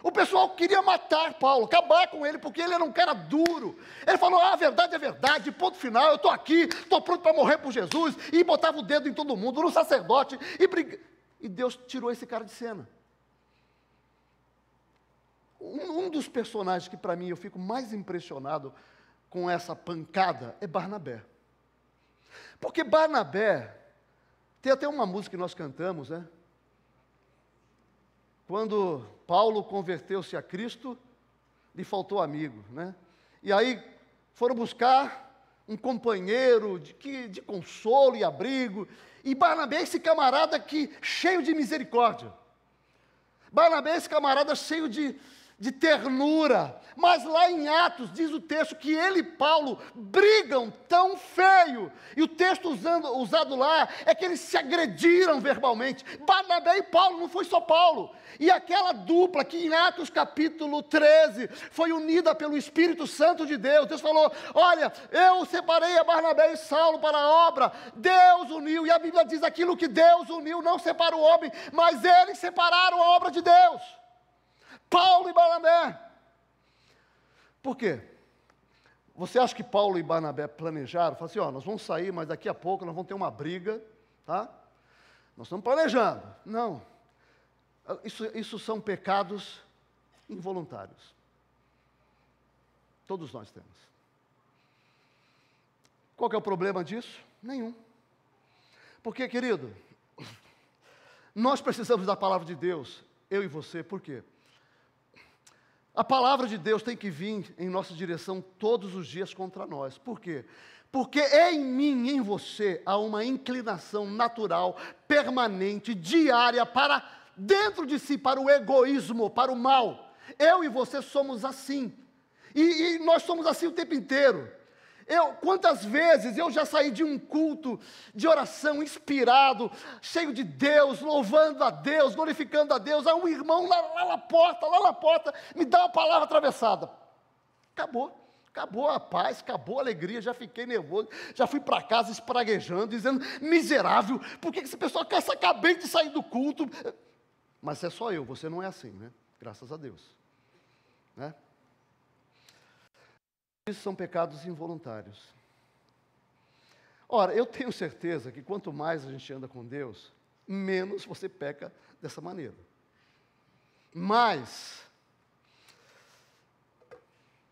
O pessoal queria matar Paulo, acabar com ele, porque ele era um cara duro. Ele falou, a verdade é verdade, ponto final, eu estou aqui, estou pronto para morrer por Jesus, e botava o dedo em todo mundo, no sacerdote, e Deus tirou esse cara de cena. Um dos personagens que para mim eu fico mais impressionado com essa pancada é Barnabé. Porque Barnabé, tem até uma música que nós cantamos, né? Quando Paulo converteu-se a Cristo, lhe faltou amigo, né? E aí foram buscar um companheiro de consolo e abrigo. E Barnabé é esse camarada cheio de misericórdia. Barnabé é esse camarada cheio de ternura. Mas lá em Atos diz o texto que ele e Paulo brigam tão feio. E o texto usado lá é que eles se agrediram verbalmente. Barnabé e Paulo, não foi só Paulo. E aquela dupla que em Atos capítulo 13 foi unida pelo Espírito Santo de Deus. Deus falou, olha, eu separei a Barnabé e Saulo para a obra. Deus uniu. E a Bíblia diz aquilo que Deus uniu, não separa o homem, mas eles separaram a obra de Deus. Paulo e Barnabé. Por quê? Você acha que Paulo e Barnabé planejaram? Falaram assim, nós vamos sair, mas daqui a pouco nós vamos ter uma briga, tá? Nós estamos planejando. Não. Isso são pecados involuntários. Todos nós temos. Qual que é o problema disso? Nenhum. Porque, querido, nós precisamos da palavra de Deus, eu e você, por quê? A palavra de Deus tem que vir em nossa direção todos os dias contra nós. Por quê? Porque em mim, em você, há uma inclinação natural, permanente, diária, para dentro de si, para o egoísmo, para o mal. Eu e você somos assim. E nós somos assim o tempo inteiro. Quantas vezes eu já saí de um culto de oração inspirado, cheio de Deus, louvando a Deus, glorificando a Deus, aí um irmão lá na porta, me dá uma palavra atravessada. Acabou a paz, acabou a alegria, já fiquei nervoso, já fui para casa espraguejando, dizendo, miserável, por que esse pessoal acabei de sair do culto? Mas é só eu, você não é assim, né? Graças a Deus. Né? Isso são pecados involuntários. Ora, eu tenho certeza que quanto mais a gente anda com Deus, menos você peca dessa maneira. Mas,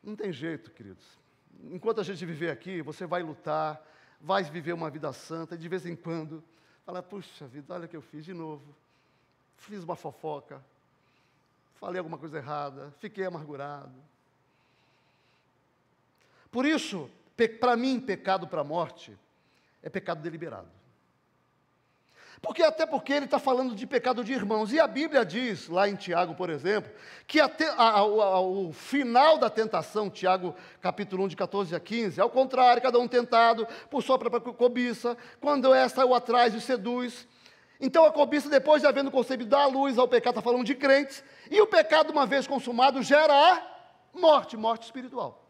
não tem jeito, queridos. Enquanto a gente viver aqui, você vai lutar, vai viver uma vida santa, e de vez em quando, fala, puxa vida, olha o que eu fiz de novo. Fiz uma fofoca, falei alguma coisa errada, fiquei amargurado. Por isso, para mim, pecado para a morte é pecado deliberado. Até porque ele está falando de pecado de irmãos. E a Bíblia diz, lá em Tiago, por exemplo, que o final da tentação, Tiago capítulo 1, de 14 a 15, ao contrário, cada um tentado por sua própria cobiça, quando esta o atrás e seduz. Então a cobiça, depois de havendo concebido, dá a luz ao pecado, está falando de crentes, e o pecado, uma vez consumado, gera a morte espiritual.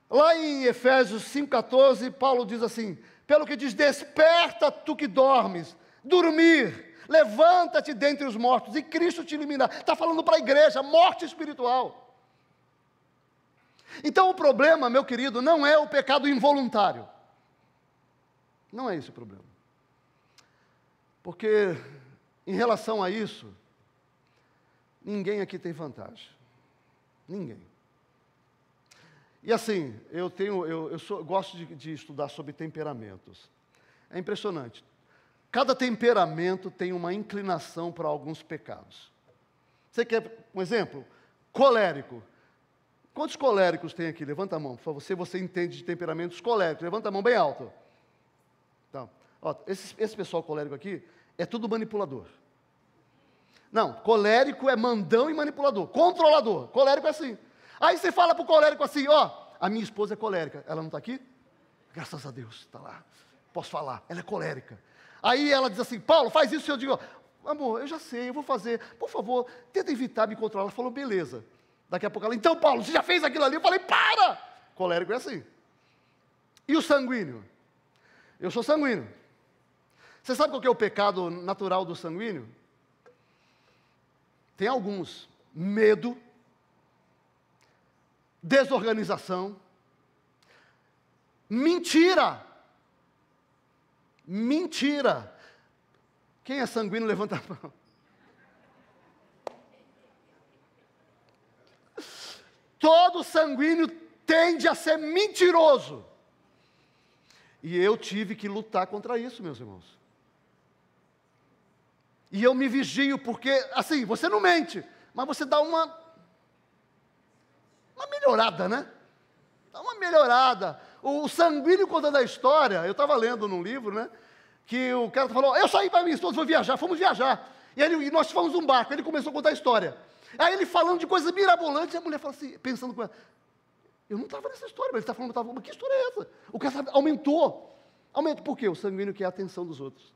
Lá em Efésios 5,14, Paulo diz assim, pelo que diz, desperta tu que dormes, dormir, levanta-te dentre os mortos, e Cristo te iluminará. Está falando para a igreja, morte espiritual. Então o problema, meu querido, não é o pecado involuntário. Não é esse o problema. Porque, em relação a isso, ninguém aqui tem vantagem. Ninguém. E assim, eu gosto de estudar sobre temperamentos. É impressionante. Cada temperamento tem uma inclinação para alguns pecados. Você quer um exemplo? Colérico. Quantos coléricos tem aqui? Levanta a mão, por favor. Se você entende de temperamentos coléricos, levanta a mão bem alto. Então, esse pessoal colérico aqui é tudo manipulador. Não, colérico é mandão e manipulador. Controlador. Colérico é assim. Aí você fala para o colérico assim, a minha esposa é colérica. Ela não está aqui? Graças a Deus, está lá. Posso falar, ela é colérica. Aí ela diz assim, Paulo, faz isso. Eu digo, amor, eu já sei, eu vou fazer. Por favor, tenta evitar me controlar. Ela falou, beleza. Daqui a pouco ela, então Paulo, você já fez aquilo ali? Eu falei, para! Colérico é assim. E o sanguíneo? Eu sou sanguíneo. Você sabe qual que é o pecado natural do sanguíneo? Tem alguns. Medo, desorganização, mentira. Mentira. Quem é sanguíneo, levanta a mão. todo sanguíneo tende a ser mentiroso. E eu tive que lutar contra isso, meus irmãos. E eu me vigio, porque, assim, você não mente, mas você dá uma melhorada, né? Dá uma melhorada. O sanguíneo contando a história, eu estava lendo num livro, né? Que o cara falou, eu saí para minha esposa, fomos viajar. E nós fomos num barco, ele começou a contar a história. Aí ele falando de coisas mirabolantes, e a mulher falou assim, pensando com ela, eu não estava nessa história, mas ele está falando, mas que história é essa? O cara aumentou. Aumenta por quê? O sanguíneo quer a atenção dos outros.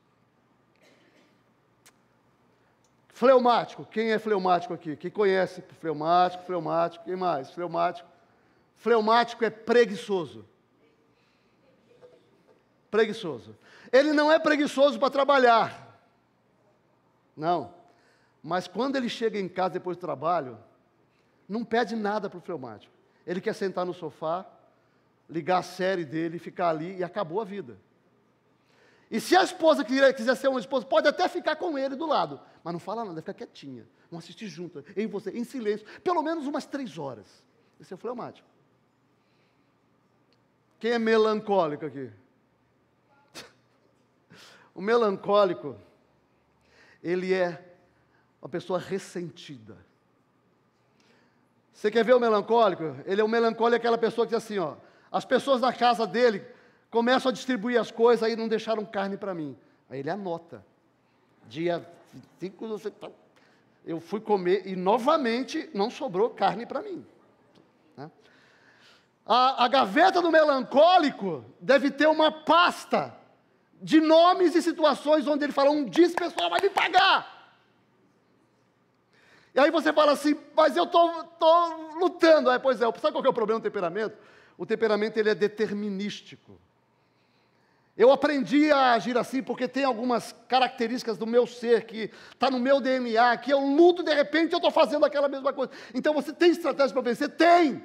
Fleumático, quem é fleumático aqui? Quem conhece fleumático, quem mais? Fleumático é preguiçoso. Preguiçoso. Ele não é preguiçoso para trabalhar. Não. Mas quando ele chega em casa depois do trabalho, não pede nada para o fleumático. Ele quer sentar no sofá, ligar a série dele, ficar ali e acabou a vida. E se a esposa quiser ser uma esposa, pode até ficar com ele do lado, mas não fala nada, fica quietinha. Vamos assistir junto, eu e você, em silêncio, pelo menos umas 3 horas. Esse é o fleumático. Quem é melancólico aqui? O melancólico, ele é uma pessoa ressentida. Você quer ver o melancólico? Ele é o melancólico, aquela pessoa que diz assim, ó, as pessoas na casa dele começam a distribuir as coisas, aí não deixaram carne para mim. Aí ele anota. Dia 5, eu fui comer e novamente não sobrou carne para mim. Né? A gaveta do melancólico deve ter uma pasta de nomes e situações onde ele fala, um dia esse pessoal vai me pagar. E aí você fala assim, mas eu estou lutando. Aí, pois é, sabe qual que é o problema do temperamento? O temperamento ele é determinístico. Eu aprendi a agir assim porque tem algumas características do meu ser que está no meu DNA, que eu luto de repente eu estou fazendo aquela mesma coisa. Então você tem estratégia para vencer? Tem.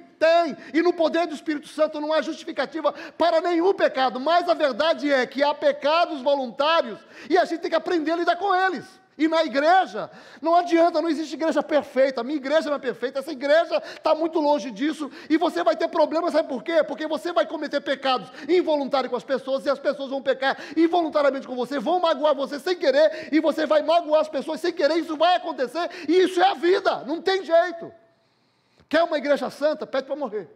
E no poder do Espírito Santo não há justificativa para nenhum pecado. Mas a verdade é que há pecados voluntários e a gente tem que aprender a lidar com eles. E na igreja, não adianta, não existe igreja perfeita, a minha igreja não é perfeita, essa igreja está muito longe disso, e você vai ter problemas, sabe por quê? Porque você vai cometer pecados involuntários com as pessoas, e as pessoas vão pecar involuntariamente com você, vão magoar você sem querer, e você vai magoar as pessoas sem querer, isso vai acontecer, e isso é a vida, não tem jeito. Quer uma igreja santa? Pede para morrer.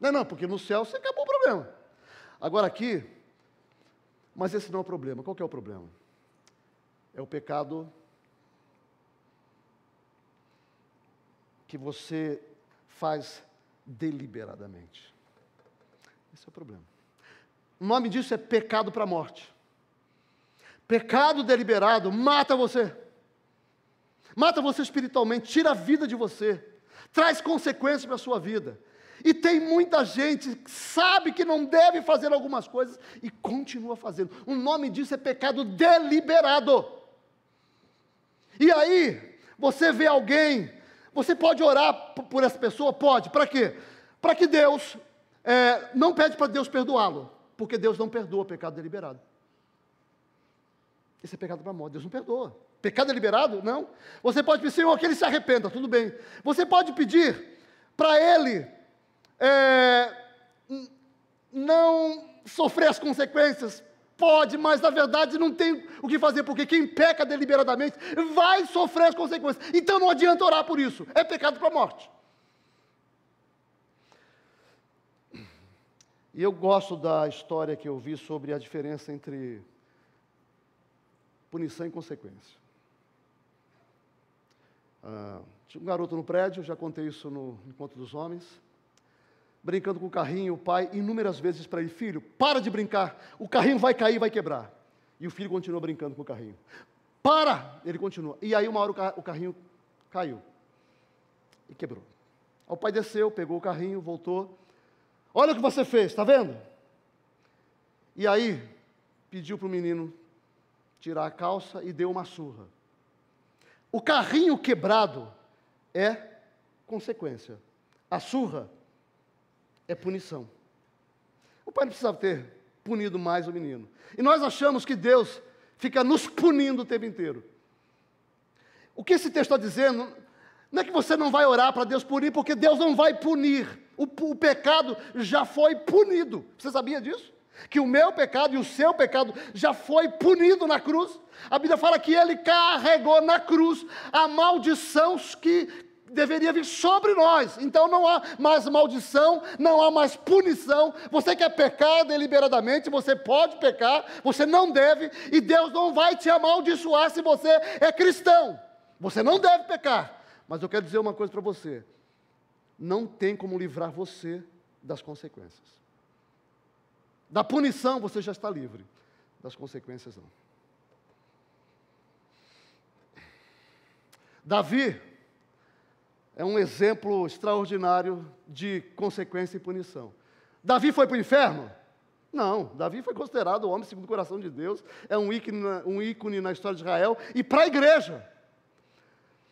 Não, porque no céu você acabou o problema. Agora aqui, mas esse não é o problema, qual que é o problema? É o pecado que você faz deliberadamente. Esse é o problema. O nome disso é pecado para a morte. Pecado deliberado mata você. Mata você espiritualmente, tira a vida de você. Traz consequências para a sua vida. E tem muita gente que sabe que não deve fazer algumas coisas e continua fazendo. O nome disso é pecado deliberado. E aí, você vê alguém, você pode orar por essa pessoa? Pode. Para quê? Para que Deus, não pede para Deus perdoá-lo, porque Deus não perdoa pecado deliberado. Esse é pecado para a morte, Deus não perdoa. Pecado deliberado? Não. Você pode pedir, Senhor, que ele se arrependa, tudo bem. Você pode pedir para ele não sofrer as consequências. Pode, mas na verdade não tem o que fazer, porque quem peca deliberadamente vai sofrer as consequências. Então não adianta orar por isso, é pecado para a morte. E eu gosto da história que eu vi sobre a diferença entre punição e consequência. Tinha um garoto no prédio, já contei isso no Encontro dos Homens, brincando com o carrinho, o pai inúmeras vezes para ele, filho, para de brincar, o carrinho vai cair, vai quebrar. E o filho continua brincando com o carrinho. Para! Ele continua. E aí uma hora o carrinho caiu e quebrou. O pai desceu, pegou o carrinho, voltou. Olha o que você fez, está vendo? E aí pediu para o menino tirar a calça e deu uma surra. O carrinho quebrado é consequência. A surra é punição. O pai não precisava ter punido mais o menino. E nós achamos que Deus fica nos punindo o tempo inteiro. O que esse texto está dizendo, Não é que você não vai orar para Deus punir, porque Deus não vai punir. O pecado já foi punido. Você sabia disso? Que o meu pecado e o seu pecado já foi punido na cruz. A Bíblia fala que ele carregou na cruz a maldição que deveria vir sobre nós. Então não há mais maldição, não há mais punição. Você quer pecar deliberadamente, você pode pecar, você não deve, e Deus não vai te amaldiçoar se você é cristão. Você não deve pecar. Mas eu quero dizer uma coisa para você: não tem como livrar você das consequências. Da punição você já está livre, das consequências não. Davi é um exemplo extraordinário de consequência e punição. Davi foi para o inferno? Não, Davi foi considerado o homem segundo o coração de Deus, é um ícone na história de Israel e para a igreja.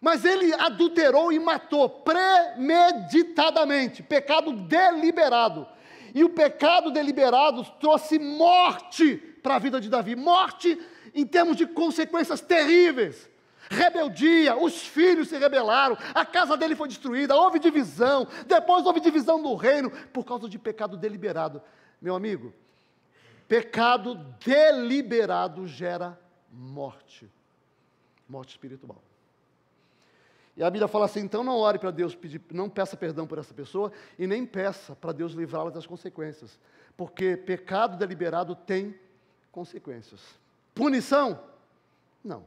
Mas ele adulterou e matou premeditadamente, pecado deliberado. E o pecado deliberado trouxe morte para a vida de Davi, morte em termos de consequências terríveis. Rebeldia, os filhos se rebelaram, a casa dele foi destruída, houve divisão, depois houve divisão do reino, por causa de pecado deliberado. Meu amigo, pecado deliberado gera morte, morte espiritual. E a Bíblia fala assim, então não ore para Deus pedir, não peça perdão por essa pessoa, e nem peça para Deus livrá-la das consequências, porque pecado deliberado tem consequências. Punição? Não.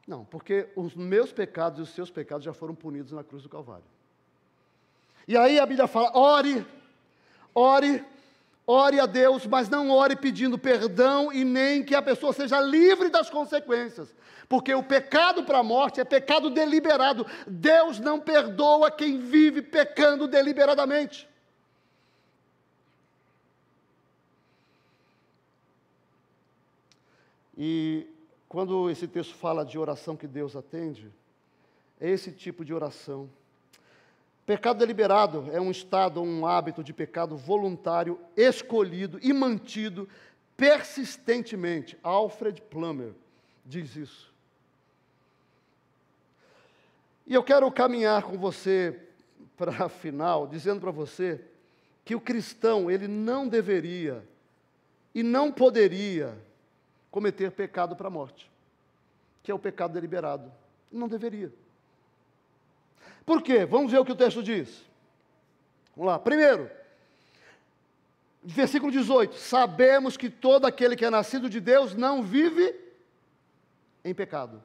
Não, porque os meus pecados e os seus pecados já foram punidos na cruz do Calvário. E aí a Bíblia fala, ore a Deus, mas não ore pedindo perdão e nem que a pessoa seja livre das consequências. Porque o pecado para a morte é pecado deliberado. Deus não perdoa quem vive pecando deliberadamente. E quando esse texto fala de oração que Deus atende, é esse tipo de oração. Pecado deliberado é um estado, um hábito de pecado voluntário, escolhido e mantido persistentemente. Alfred Plummer diz isso. E eu quero caminhar com você para a final, dizendo para você que o cristão, ele não deveria e não poderia cometer pecado para a morte, que é o pecado deliberado. Não deveria. Por quê? Vamos ver o que o texto diz. Vamos lá. Primeiro, versículo 18. Sabemos que todo aquele que é nascido de Deus não vive em pecado.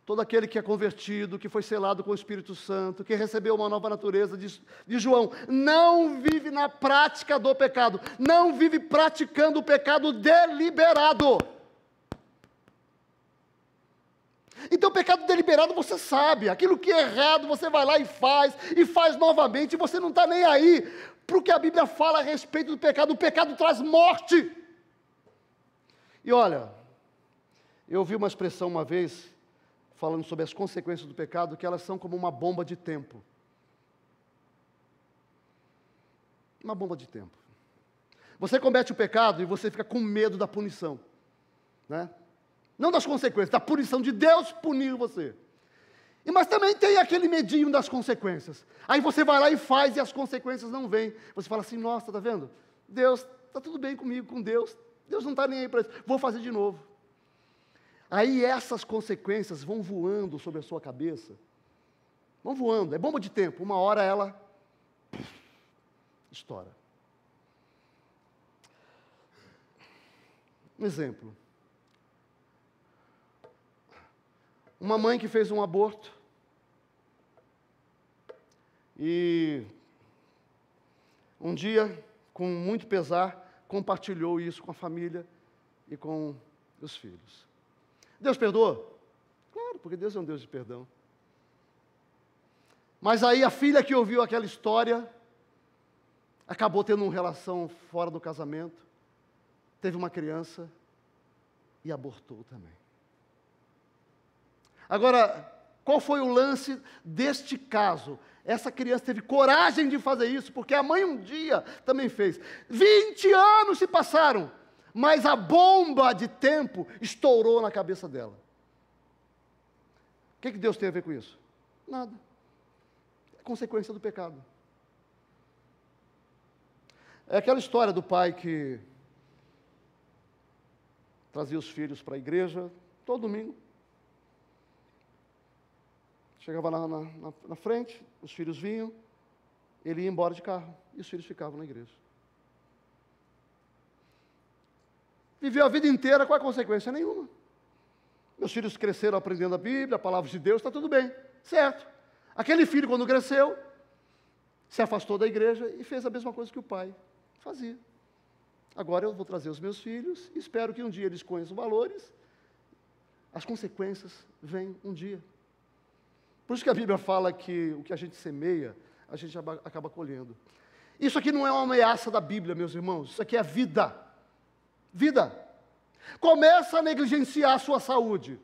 Todo aquele que é convertido, que foi selado com o Espírito Santo, que recebeu uma nova natureza de João, não vive na prática do pecado, não vive praticando o pecado deliberado. Então, pecado deliberado você sabe, aquilo que é errado você vai lá e faz novamente, e você não está nem aí para o que a Bíblia fala a respeito do pecado. O pecado traz morte. E olha, eu ouvi uma expressão uma vez, falando sobre as consequências do pecado, que elas são como uma bomba de tempo. Uma bomba de tempo. Você comete o pecado e você fica com medo da punição, né? Não das consequências, da punição de Deus punir você. Mas também tem aquele medinho das consequências. Aí você vai lá e faz e as consequências não vêm. Você fala assim, nossa, está vendo? Deus, está tudo bem comigo, com Deus. Deus não está nem aí para isso. Vou fazer de novo. Aí essas consequências vão voando sobre a sua cabeça. Vão voando, é bomba de tempo. Uma hora ela estoura. Um exemplo. Uma mãe que fez um aborto e um dia, com muito pesar, compartilhou isso com a família e com os filhos. Deus perdoou? Claro, porque Deus é um Deus de perdão. Mas aí a filha que ouviu aquela história acabou tendo uma relação fora do casamento, teve uma criança e abortou também. Agora, qual foi o lance deste caso? Essa criança teve coragem de fazer isso, porque a mãe um dia também fez. 20 anos se passaram, mas a bomba de tempo estourou na cabeça dela. que Deus tem a ver com isso? Nada. É consequência do pecado. É aquela história do pai que trazia os filhos para a igreja todo domingo. Chegava lá na frente, os filhos vinham, ele ia embora de carro e os filhos ficavam na igreja. Viveu a vida inteira, qual é a consequência? Nenhuma. Meus filhos cresceram aprendendo a Bíblia, a palavra de Deus, está tudo bem, certo. Aquele filho, quando cresceu, se afastou da igreja e fez a mesma coisa que o pai fazia. Agora eu vou trazer os meus filhos e espero que um dia eles conheçam valores. As consequências vêm um dia. Por isso que a Bíblia fala que o que a gente semeia, a gente acaba colhendo. Isso aqui não é uma ameaça da Bíblia, meus irmãos, isso aqui é vida. Vida. Começa a negligenciar a sua saúde.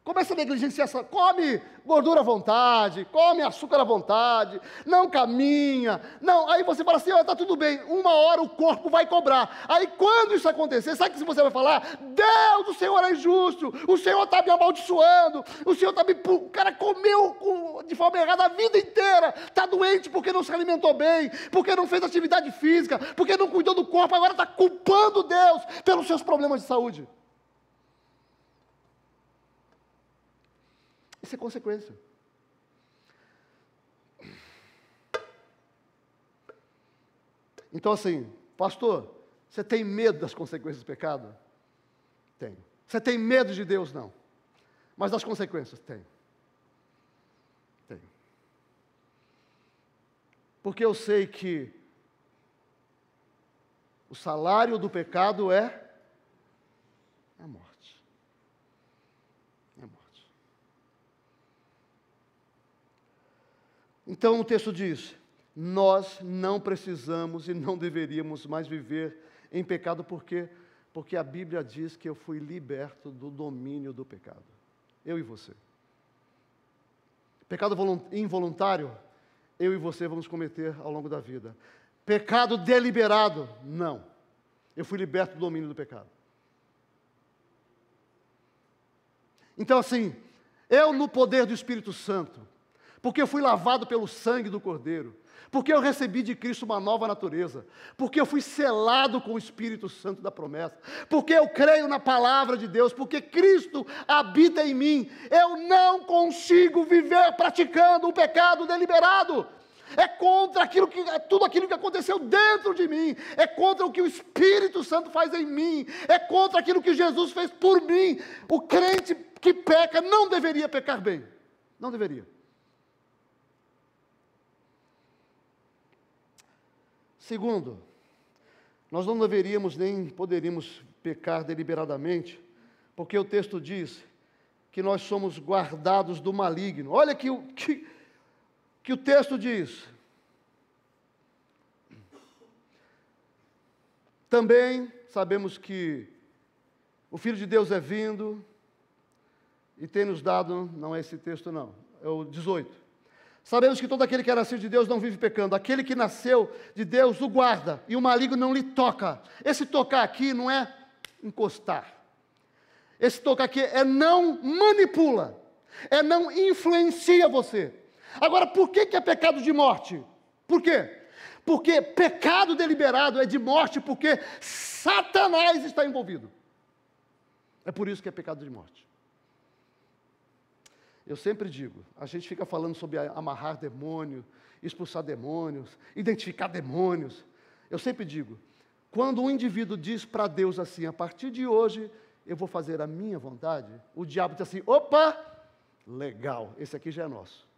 Começa a negligenciar, come gordura à vontade, come açúcar à vontade, não caminha, não, aí você fala assim, está tudo bem, uma hora o corpo vai cobrar. Aí quando isso acontecer, sabe o que você vai falar? Deus, o Senhor é injusto, o Senhor está me amaldiçoando, o Senhor está me... O cara comeu de forma errada a vida inteira, está doente porque não se alimentou bem, porque não fez atividade física, porque não cuidou do corpo, agora está culpando Deus pelos seus problemas de saúde. Isso é consequência. Então assim, pastor, você tem medo das consequências do pecado? Tenho. Você tem medo de Deus? Não. Mas das consequências? Tenho. Tenho. Porque eu sei que o salário do pecado é a morte. Então o texto diz, nós não precisamos e não deveríamos mais viver em pecado, porque a Bíblia diz que eu fui liberto do domínio do pecado. Eu e você. Pecado involuntário, eu e você vamos cometer ao longo da vida. Pecado deliberado, não. Eu fui liberto do domínio do pecado. Então assim, eu no poder do Espírito Santo, porque eu fui lavado pelo sangue do Cordeiro, porque eu recebi de Cristo uma nova natureza, porque eu fui selado com o Espírito Santo da promessa, porque eu creio na palavra de Deus, porque Cristo habita em mim, eu não consigo viver praticando o pecado deliberado. É contra tudo aquilo que aconteceu dentro de mim, é contra o que o Espírito Santo faz em mim, é contra aquilo que Jesus fez por mim. O crente que peca não deveria pecar bem, não deveria. Segundo, nós não deveríamos nem poderíamos pecar deliberadamente, porque o texto diz que nós somos guardados do maligno. Olha que o texto diz. Também sabemos que o Filho de Deus é vindo e tem nos dado, não é esse texto não, é o 18. Sabemos que todo aquele que é nascido de Deus não vive pecando. Aquele que nasceu de Deus o guarda, e o maligno não lhe toca. Esse tocar aqui não é encostar. Esse tocar aqui é não manipula, é não influencia você. Agora, por que é pecado de morte? Por quê? Porque pecado deliberado é de morte, porque Satanás está envolvido. É por isso que é pecado de morte. Eu sempre digo, a gente fica falando sobre amarrar demônio, expulsar demônios, identificar demônios. Eu sempre digo, quando um indivíduo diz para Deus assim, a partir de hoje eu vou fazer a minha vontade, o diabo diz assim, opa, legal, esse aqui já é nosso.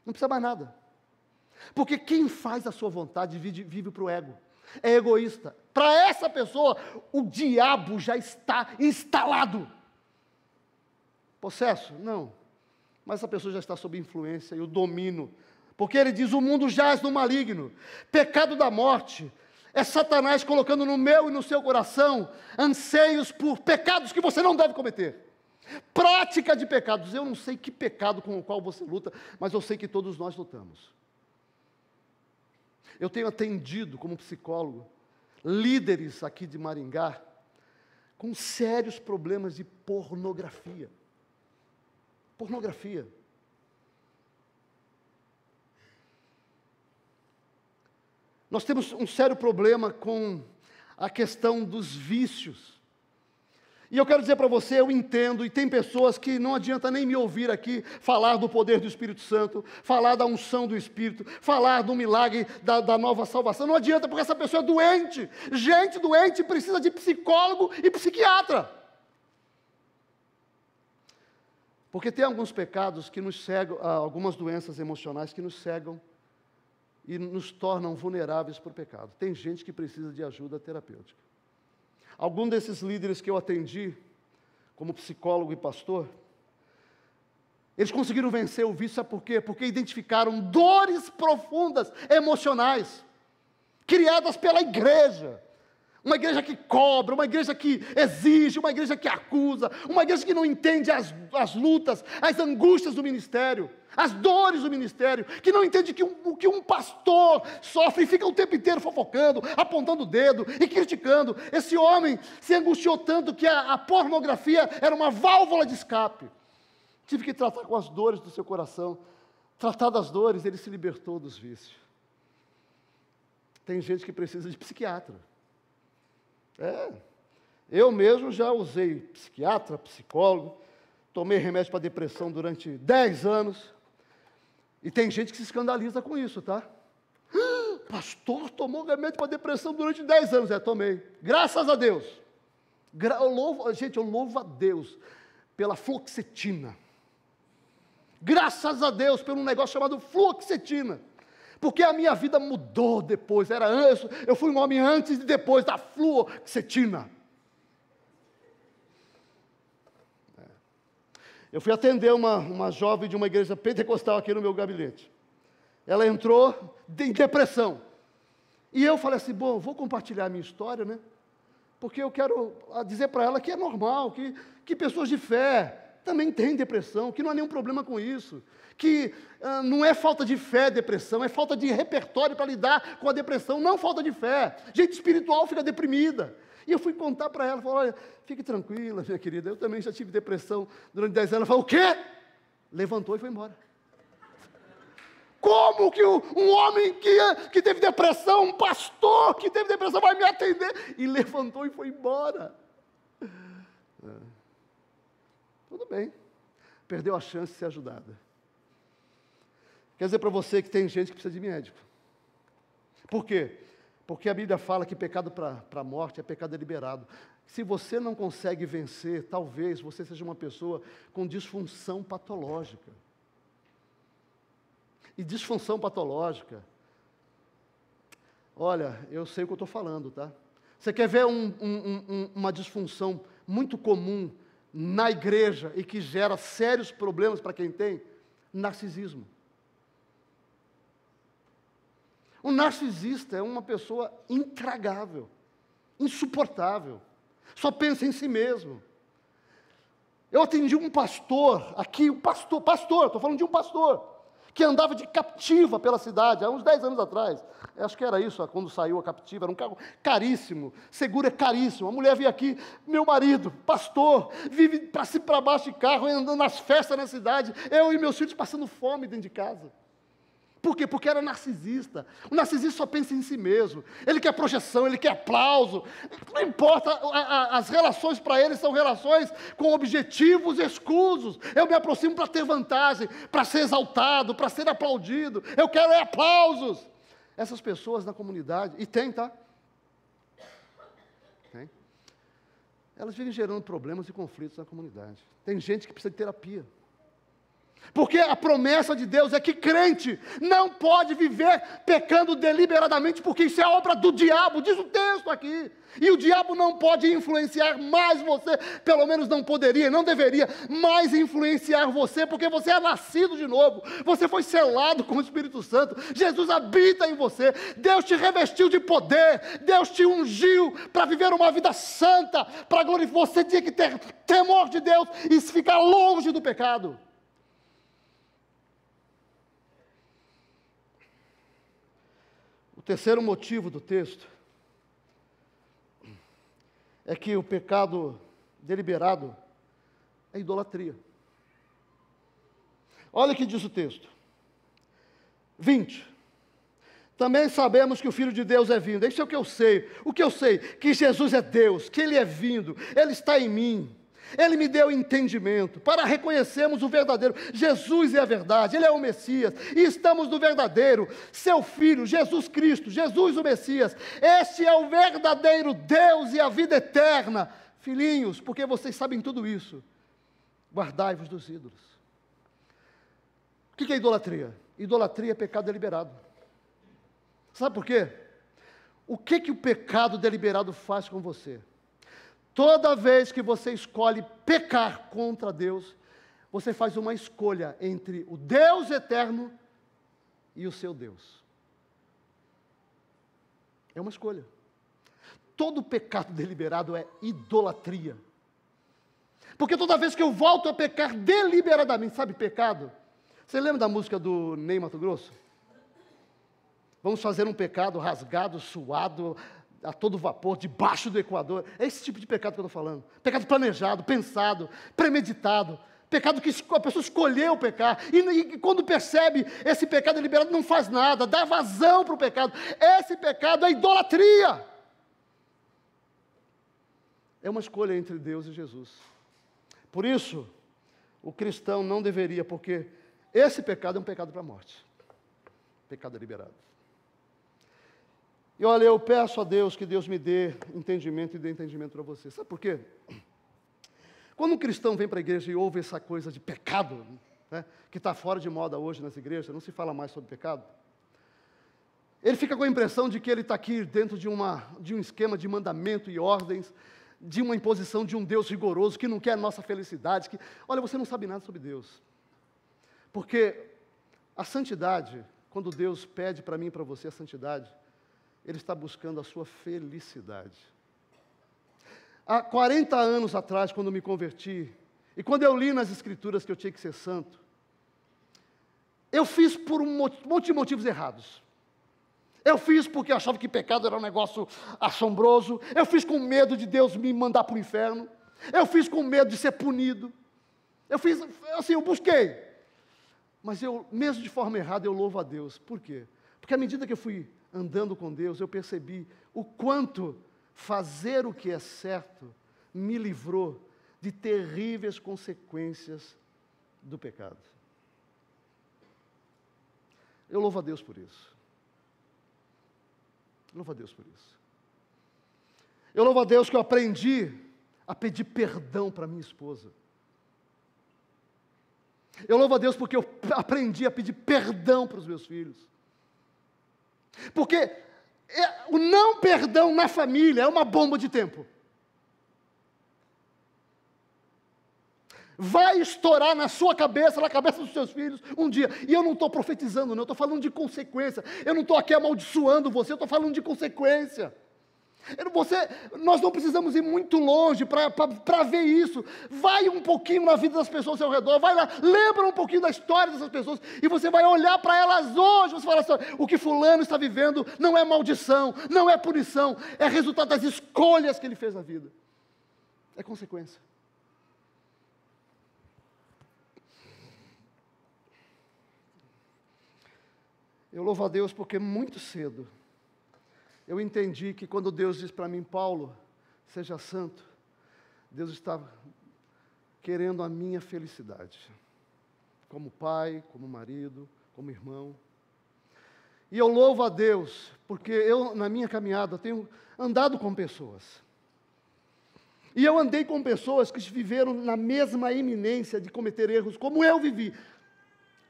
Não precisa mais nada. Porque quem faz a sua vontade vive para o ego. É egoísta. Para essa pessoa, o diabo já está instalado. Possesso? Não. Mas essa pessoa já está sob influência e o domínio. Porque ele diz, o mundo jaz no maligno. Pecado da morte é Satanás colocando no meu e no seu coração anseios por pecados que você não deve cometer. Prática de pecados. Eu não sei que pecado com o qual você luta, mas eu sei que todos nós lutamos. Eu tenho atendido, como psicólogo, líderes aqui de Maringá com sérios problemas de pornografia. Pornografia. Nós temos um sério problema com a questão dos vícios. E eu quero dizer para você, eu entendo, e tem pessoas que não adianta nem me ouvir aqui falar do poder do Espírito Santo, falar da unção do Espírito, falar do milagre da nova salvação. Não adianta, porque essa pessoa é doente. Gente doente precisa de psicólogo e psiquiatra. Porque tem alguns pecados que nos cegam, algumas doenças emocionais que nos cegam e nos tornam vulneráveis para o pecado. Tem gente que precisa de ajuda terapêutica. Algum desses líderes que eu atendi, como psicólogo e pastor, eles conseguiram vencer o vício, sabe por quê? Porque identificaram dores profundas, emocionais, criadas pela igreja. Uma igreja que cobra, uma igreja que exige, uma igreja que acusa, uma igreja que não entende as lutas, as angústias do ministério, as dores do ministério, que não entende o que um pastor sofre e fica o tempo inteiro fofocando, apontando o dedo e criticando. Esse homem se angustiou tanto que a pornografia era uma válvula de escape. Tive que tratar com as dores do seu coração. Tratar das dores, ele se libertou dos vícios. Tem gente que precisa de psiquiatra. Eu mesmo já usei psiquiatra, psicólogo, tomei remédio para depressão durante 10 anos, e tem gente que se escandaliza com isso, tá? Pastor, tomou remédio para depressão durante 10 anos. Tomei. Graças a Deus. Eu louvo a Deus pela fluoxetina. Graças a Deus por um negócio chamado fluoxetina. Porque a minha vida mudou depois. Eu fui um homem antes e depois da fluoxetina. Eu fui atender uma jovem de uma igreja pentecostal aqui no meu gabinete. Ela entrou em depressão. E eu falei assim, vou compartilhar a minha história, né? Porque eu quero dizer para ela que é normal, que pessoas de fé também têm depressão, que não há nenhum problema com isso. Que não é falta de fé depressão, é falta de repertório para lidar com a depressão, não falta de fé. Gente espiritual fica deprimida. E eu fui contar para ela, falei, olha, fique tranquila, minha querida, eu também já tive depressão durante 10 anos. Ela falou, o quê? Levantou e foi embora. Como que um homem que teve depressão, um pastor que teve depressão vai me atender? E levantou e foi embora. Tudo bem, perdeu a chance de ser ajudada. Quer dizer para você que tem gente que precisa de médico. Por quê? Porque a Bíblia fala que pecado para a morte é pecado deliberado. Se você não consegue vencer, talvez você seja uma pessoa com disfunção patológica. E disfunção patológica, olha, eu sei o que eu estou falando, tá? Você quer ver uma disfunção muito comum na igreja e que gera sérios problemas para quem tem? Narcisismo. O narcisista é uma pessoa intragável, insuportável, só pensa em si mesmo. Eu atendi um pastor aqui, estou falando de um pastor, que andava de Captiva pela cidade, há uns 10 anos atrás. Acho que era isso, quando saiu a Captiva, era um carro caríssimo, seguro é caríssimo. A mulher veio aqui, meu marido, pastor, vive para cima e para baixo de carro, andando nas festas na cidade, eu e meus filhos passando fome dentro de casa. Por quê? Porque era narcisista. O narcisista só pensa em si mesmo. Ele quer projeção, ele quer aplauso. Não importa, as relações para ele são relações com objetivos escusos. Eu me aproximo para ter vantagem, para ser exaltado, para ser aplaudido. Eu quero aplausos. Essas pessoas na comunidade, e tem, tá? Tem. Elas vivem gerando problemas e conflitos na comunidade. Tem gente que precisa de terapia. Porque a promessa de Deus é que crente não pode viver pecando deliberadamente, porque isso é obra do diabo, diz o texto aqui. E o diabo não pode influenciar mais você, pelo menos não poderia, não deveria mais influenciar você, porque você é nascido de novo, você foi selado com o Espírito Santo, Jesus habita em você, Deus te revestiu de poder, Deus te ungiu para viver uma vida santa, para glorificar. Você tinha que ter temor de Deus e ficar longe do pecado. O terceiro motivo do texto é que o pecado deliberado é idolatria. Olha o que diz o texto. 20. Também sabemos que o Filho de Deus é vindo. Isso é o que eu sei. O que eu sei? Que Jesus é Deus, que Ele é vindo, Ele está em mim. Ele me deu entendimento para reconhecermos o verdadeiro. Jesus é a verdade, Ele é o Messias. E estamos no verdadeiro, seu Filho, Jesus Cristo, Jesus o Messias. Este é o verdadeiro Deus e a vida eterna. Filhinhos, porque vocês sabem tudo isso, guardai-vos dos ídolos. O que é idolatria? Idolatria é pecado deliberado. Sabe por quê? O que o pecado deliberado faz com você? Toda vez que você escolhe pecar contra Deus, você faz uma escolha entre o Deus eterno e o seu Deus. É uma escolha. Todo pecado deliberado é idolatria. Porque toda vez que eu volto a pecar deliberadamente, sabe pecado? Você lembra da música do Ney Matogrosso? Vamos fazer um pecado rasgado, suado, a todo vapor, debaixo do Equador. É esse tipo de pecado que eu estou falando. Pecado planejado, pensado, premeditado. Pecado que a pessoa escolheu pecar. E quando percebe esse pecado deliberado, não faz nada, dá vazão para o pecado. Esse pecado é idolatria. É uma escolha entre Deus e Jesus. Por isso, o cristão não deveria, porque esse pecado é um pecado para a morte. Pecado deliberado. E olha, eu peço a Deus que Deus me dê entendimento e dê entendimento para você. Sabe por quê? Quando um cristão vem para a igreja e ouve essa coisa de pecado, né, que está fora de moda hoje nas igrejas, não se fala mais sobre pecado, ele fica com a impressão de que ele está aqui dentro de um esquema de mandamento e ordens, de uma imposição de um Deus rigoroso, que não quer a nossa felicidade. Olha, você não sabe nada sobre Deus. Porque a santidade, quando Deus pede para mim e para você a santidade, Ele está buscando a sua felicidade. Há 40 anos atrás, quando me converti, e quando eu li nas Escrituras que eu tinha que ser santo, eu fiz por um monte de motivos errados. Eu fiz porque achava que pecado era um negócio assombroso. Eu fiz com medo de Deus me mandar para o inferno. Eu fiz com medo de ser punido. Eu fiz, assim, eu busquei. Mas eu, mesmo de forma errada, eu louvo a Deus. Por quê? Porque à medida que eu fui andando com Deus, eu percebi o quanto fazer o que é certo me livrou de terríveis consequências do pecado. Eu louvo a Deus por isso. Louvo a Deus por isso. Eu louvo a Deus que eu aprendi a pedir perdão para minha esposa. Eu louvo a Deus porque eu aprendi a pedir perdão para os meus filhos. Porque o não perdão na família é uma bomba de tempo. Vai estourar na sua cabeça, na cabeça dos seus filhos, um dia. E eu não estou profetizando, não, eu estou falando de consequência. Eu não estou aqui amaldiçoando você, eu estou falando de consequência. Nós não precisamos ir muito longe para ver isso. Vai um pouquinho na vida das pessoas ao seu redor, vai lá, lembra um pouquinho da história dessas pessoas, e você vai olhar para elas hoje, você fala assim, o que fulano está vivendo não é maldição, não é punição, é resultado das escolhas que ele fez na vida. É consequência. Eu louvo a Deus porque muito cedo eu entendi que quando Deus diz para mim, Paulo, seja santo, Deus está querendo a minha felicidade, como pai, como marido, como irmão. E eu louvo a Deus porque eu, na minha caminhada, tenho andado com pessoas. E eu andei com pessoas que viveram na mesma iminência de cometer erros, como eu vivi.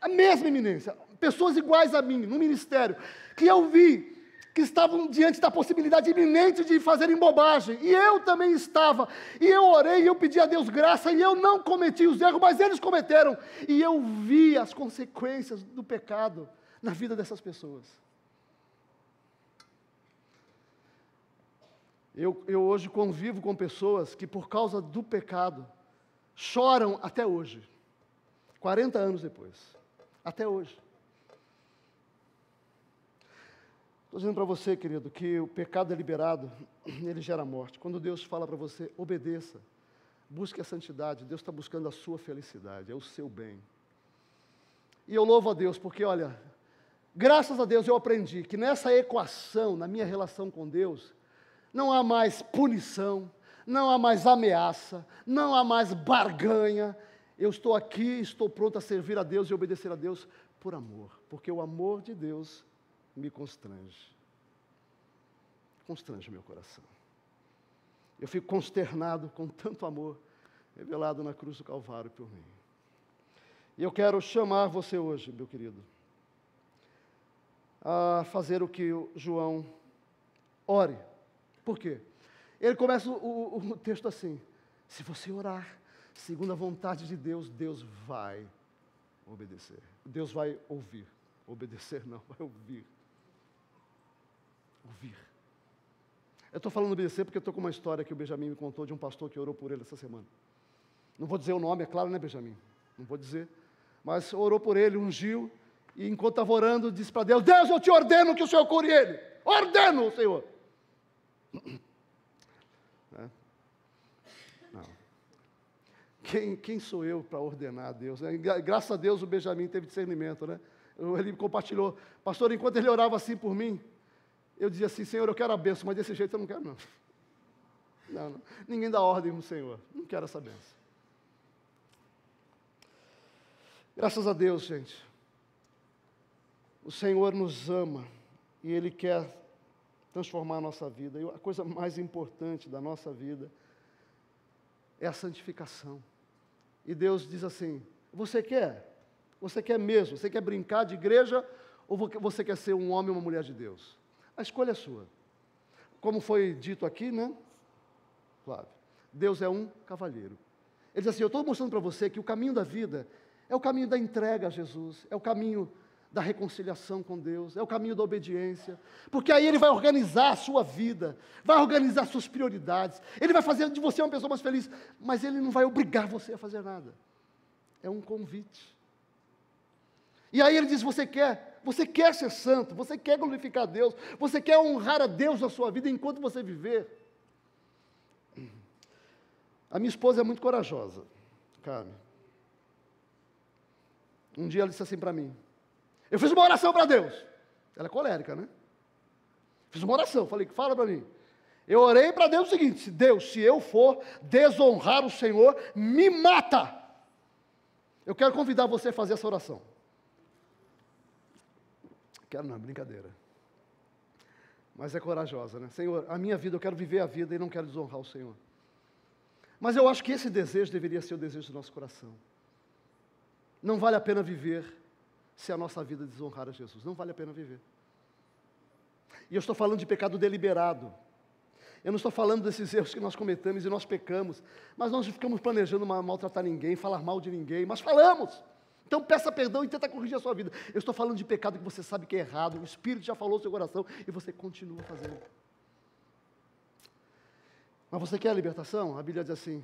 A mesma iminência. Pessoas iguais a mim, no ministério, que eu vi, que estavam diante da possibilidade iminente de fazerem bobagem, e eu também estava, e eu orei, e eu pedi a Deus graça, e eu não cometi os erros, mas eles cometeram, e eu vi as consequências do pecado na vida dessas pessoas. Eu hoje convivo com pessoas que por causa do pecado, choram até hoje, 40 anos depois, até hoje. Estou dizendo para você, querido, que o pecado deliberado, ele gera morte. Quando Deus fala para você, obedeça, busque a santidade, Deus está buscando a sua felicidade, é o seu bem. E eu louvo a Deus, porque, olha, graças a Deus eu aprendi que nessa equação, na minha relação com Deus, não há mais punição, não há mais ameaça, não há mais barganha. Eu estou aqui, estou pronto a servir a Deus e obedecer a Deus por amor, porque o amor de Deus me constrange. Constrange meu coração. Eu fico consternado com tanto amor revelado na cruz do Calvário por mim. E eu quero chamar você hoje, meu querido, a fazer o que o João ore. Por quê? Ele começa o texto assim: se você orar segundo a vontade de Deus, Deus vai obedecer. Deus vai ouvir. Obedecer não, vai ouvir. Ouvir. Eu estou falando obedecer porque eu estou com uma história que o Benjamin me contou de um pastor que orou por ele essa semana. Não vou dizer o nome, é claro, né, Benjamin? Não vou dizer. Mas orou por ele, ungiu, e enquanto estava orando, disse para Deus: Deus, eu te ordeno que o Senhor cure ele. Ordeno, Senhor. Não. Quem sou eu para ordenar a Deus? Graças a Deus o Benjamin teve discernimento, né? Ele compartilhou. Pastor, enquanto ele orava assim por mim, eu dizia assim: Senhor, eu quero a bênção, mas desse jeito eu não quero, não. Não. Ninguém dá ordem no Senhor. Não quero essa bênção. Graças a Deus, gente. O Senhor nos ama e Ele quer transformar a nossa vida. E a coisa mais importante da nossa vida é a santificação. E Deus diz assim: você quer? Você quer mesmo? Você quer brincar de igreja ou você quer ser um homem ou uma mulher de Deus? A escolha é sua. Como foi dito aqui, né, Flávio? Deus é um cavalheiro. Ele diz assim: eu estou mostrando para você que o caminho da vida é o caminho da entrega a Jesus, é o caminho da reconciliação com Deus, é o caminho da obediência, porque aí Ele vai organizar a sua vida, vai organizar as suas prioridades, Ele vai fazer de você uma pessoa mais feliz, mas Ele não vai obrigar você a fazer nada, é um convite. E aí Ele diz: você quer ser santo, você quer glorificar a Deus, você quer honrar a Deus na sua vida enquanto você viver. A minha esposa é muito corajosa, Carmen. Um dia ela disse assim para mim: eu fiz uma oração para Deus. Ela é colérica, né? Fiz uma oração, falei: fala para mim. Eu orei para Deus o seguinte: Deus, se eu for desonrar o Senhor, me mata. Eu quero convidar você a fazer essa oração. Quero não, brincadeira. Mas é corajosa, né? Senhor, a minha vida, eu quero viver a vida e não quero desonrar o Senhor. Mas eu acho que esse desejo deveria ser o desejo do nosso coração. Não vale a pena viver se a nossa vida desonrar a Jesus. Não vale a pena viver. E eu estou falando de pecado deliberado. Eu não estou falando desses erros que nós cometemos e nós pecamos, mas nós ficamos planejando maltratar ninguém, falar mal de ninguém, mas falamos. Então peça perdão e tenta corrigir a sua vida. Eu estou falando de pecado que você sabe que é errado, o Espírito já falou no seu coração e você continua fazendo. Mas você quer a libertação? A Bíblia diz assim: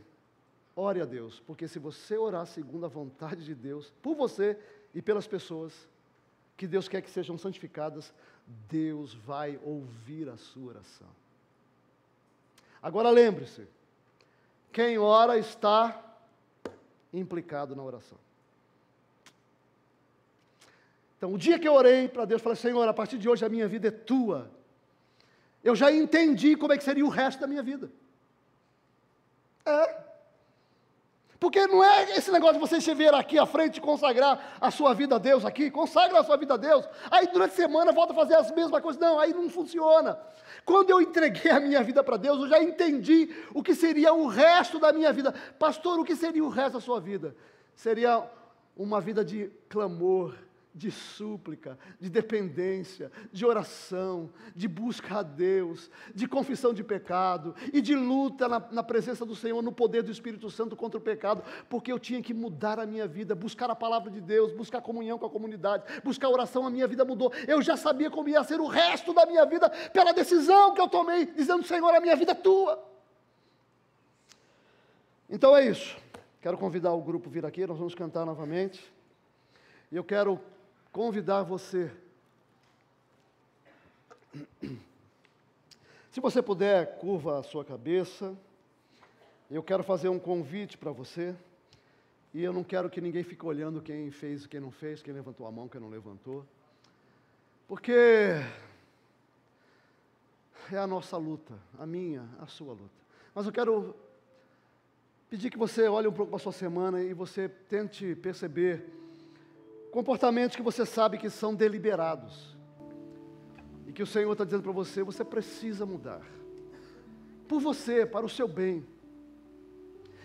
ore a Deus, porque se você orar segundo a vontade de Deus, por você e pelas pessoas que Deus quer que sejam santificadas, Deus vai ouvir a sua oração. Agora lembre-se, quem ora está implicado na oração. Então, o dia que eu orei para Deus, falei: Senhor, a partir de hoje a minha vida é tua. Eu já entendi como é que seria o resto da minha vida. Porque não é esse negócio de você estiver aqui à frente e consagrar a sua vida a Deus aqui, consagra a sua vida a Deus, aí durante a semana volta a fazer as mesmas coisas. Não, aí não funciona. Quando eu entreguei a minha vida para Deus, eu já entendi o que seria o resto da minha vida. Pastor, o que seria o resto da sua vida? Seria uma vida de clamor, de súplica, de dependência, de oração, de busca a Deus, de confissão de pecado e de luta na presença do Senhor, no poder do Espírito Santo contra o pecado, porque eu tinha que mudar a minha vida, buscar a palavra de Deus, buscar comunhão com a comunidade, buscar oração. A minha vida mudou. Eu já sabia como ia ser o resto da minha vida pela decisão que eu tomei, dizendo: Senhor, a minha vida é tua. Então é isso. Quero convidar o grupo a vir aqui, nós vamos cantar novamente. E eu quero convidar você, se você puder, curva a sua cabeça. Eu quero fazer um convite para você. E eu não quero que ninguém fique olhando quem fez, quem não fez, quem levantou a mão, quem não levantou. Porque é a nossa luta, a minha, a sua luta. Mas eu quero pedir que você olhe um pouco para a sua semana e você tente perceber comportamentos que você sabe que são deliberados. E que o Senhor está dizendo para você, você precisa mudar. Por você, para o seu bem.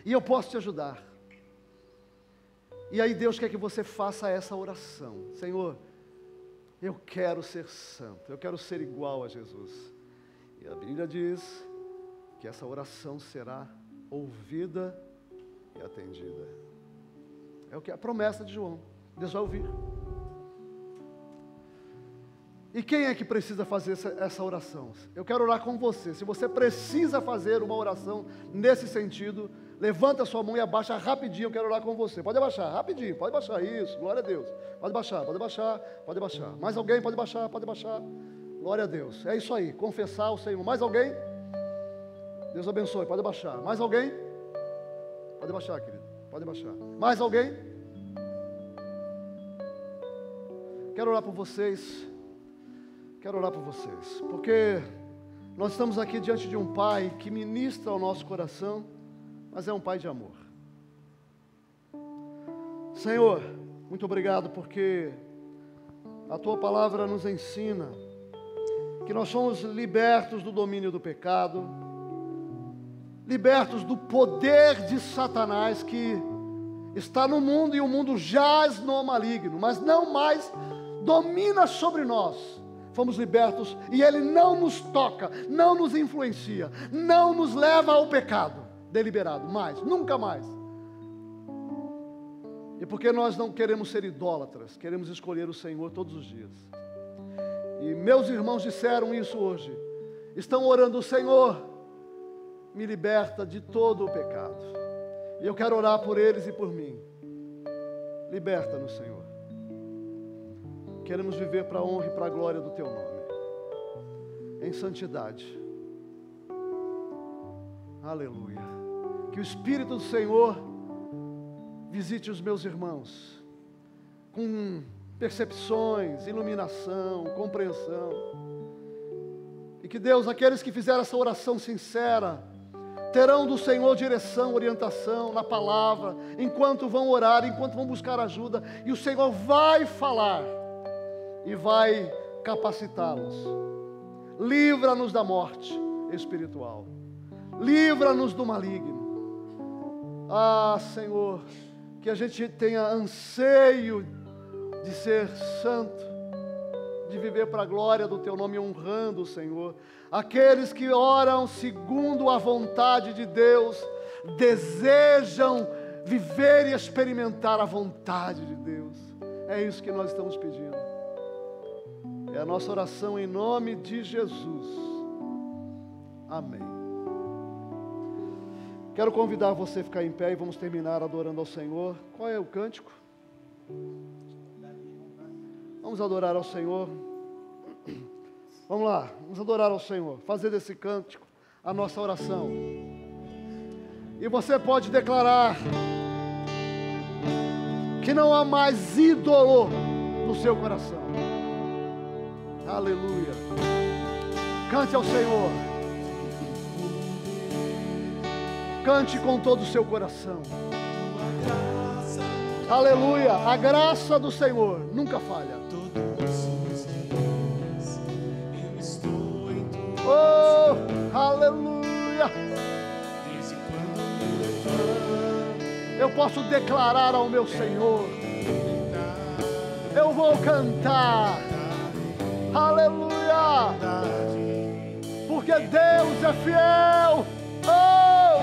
E eu posso te ajudar. E aí Deus quer que você faça essa oração. Senhor, eu quero ser santo, eu quero ser igual a Jesus. E a Bíblia diz que essa oração será ouvida e atendida. É o que é a promessa de João. Deus vai ouvir. E quem é que precisa fazer essa oração? Eu quero orar com você. Se você precisa fazer uma oração nesse sentido, levanta a sua mão e abaixa rapidinho. Eu quero orar com você. Pode abaixar, rapidinho. Pode baixar, isso. Glória a Deus. Pode baixar, pode baixar, pode baixar. Mais alguém? Pode baixar, pode baixar. Glória a Deus. É isso aí. Confessar ao Senhor. Mais alguém? Deus abençoe. Pode baixar. Mais alguém? Pode baixar, querido. Pode baixar. Mais alguém? Quero orar por vocês. Quero orar por vocês, porque nós estamos aqui diante de um Pai que ministra ao nosso coração, mas é um Pai de amor. Senhor, muito obrigado porque a Tua palavra nos ensina que nós somos libertos do domínio do pecado, libertos do poder de Satanás que está no mundo e o mundo jaz no maligno, mas não mais domina sobre nós. Fomos libertos e Ele não nos toca, não nos influencia, não nos leva ao pecado deliberado, mais, nunca mais. E porque nós não queremos ser idólatras, queremos escolher o Senhor todos os dias. E meus irmãos disseram isso hoje, estão orando, Senhor, me liberta de todo o pecado. E eu quero orar por eles e por mim. Liberta-nos, Senhor. Queremos viver para a honra e para a glória do Teu nome, em santidade. Aleluia. Que o Espírito do Senhor visite os meus irmãos, com percepções, iluminação, compreensão. E que Deus, aqueles que fizeram essa oração sincera, terão do Senhor direção, orientação na palavra, enquanto vão orar, enquanto vão buscar ajuda, e o Senhor vai falar e vai capacitá-los. Livra-nos da morte espiritual. Livra-nos do maligno. Ah, Senhor, que a gente tenha anseio de ser santo, de viver para a glória do Teu nome, honrando o Senhor. Aqueles que oram segundo a vontade de Deus, desejam viver e experimentar a vontade de Deus. É isso que nós estamos pedindo. É a nossa oração em nome de Jesus. Amém. Quero convidar você a ficar em pé e vamos terminar adorando ao Senhor. Qual é o cântico? Vamos adorar ao Senhor. Vamos lá, vamos adorar ao Senhor. Fazer desse cântico a nossa oração. E você pode declarar que não há mais ídolo no seu coração. Aleluia. Cante ao Senhor. Cante com todo o seu coração. Aleluia. A graça do Senhor nunca falha. Oh, aleluia. Eu posso declarar ao meu Senhor. Eu vou cantar. Aleluia! Porque Deus é fiel. Oh!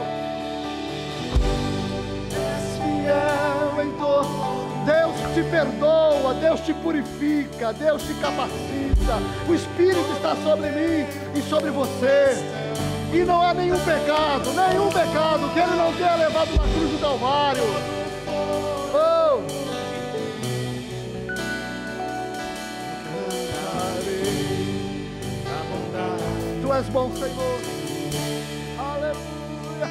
És fiel em todo. Deus te perdoa, Deus te purifica, Deus te capacita. O Espírito está sobre mim e sobre você. E não há nenhum pecado que Ele não tenha levado na cruz do Calvário. Oh! Tu és bom, Senhor. Aleluia.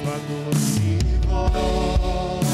Tua doce voz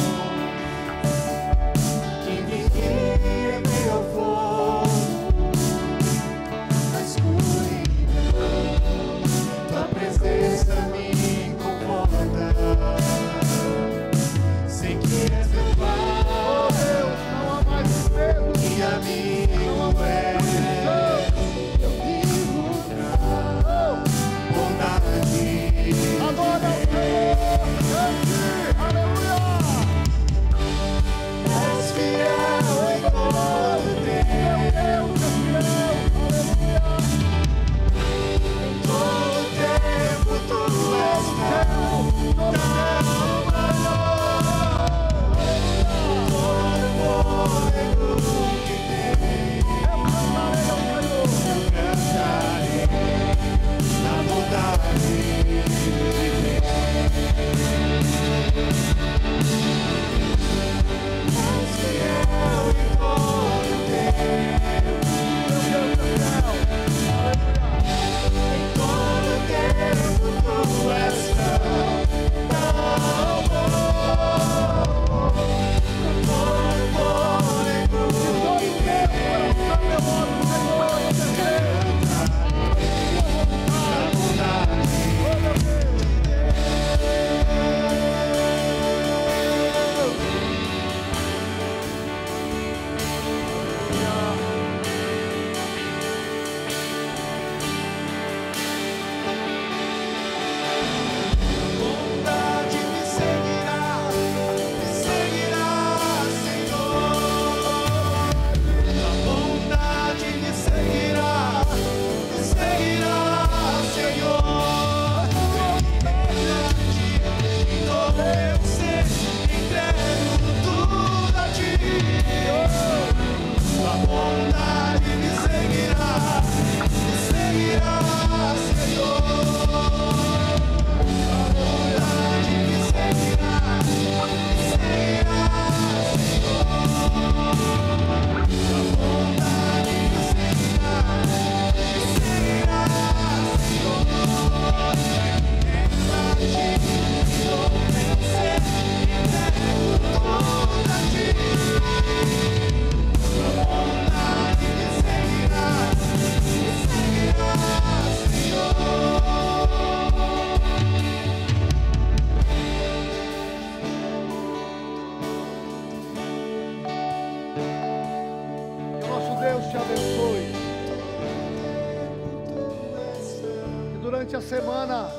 durante a semana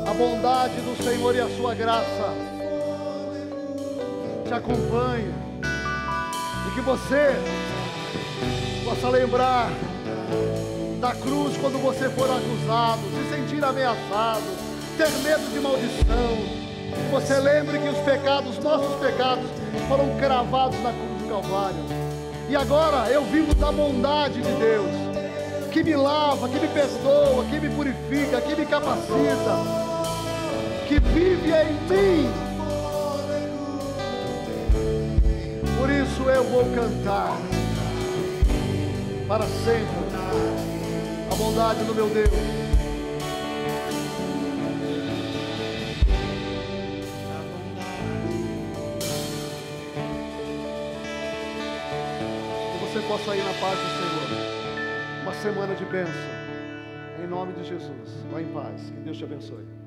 a bondade do Senhor e a sua graça te acompanhe, e que você possa lembrar da cruz quando você for acusado, se sentir ameaçado, ter medo de maldição. Você lembre que os pecados, nossos pecados, foram cravados na cruz do Calvário. E agora eu vivo da bondade de Deus, que me lava, que me perdoa, que me purifica, que me capacita, que vive em mim. Por isso eu vou cantar para sempre a bondade do meu Deus. Que você possa ir na paz do Senhor. Uma semana de bênção. Em nome de Jesus. Vá em paz. Que Deus te abençoe.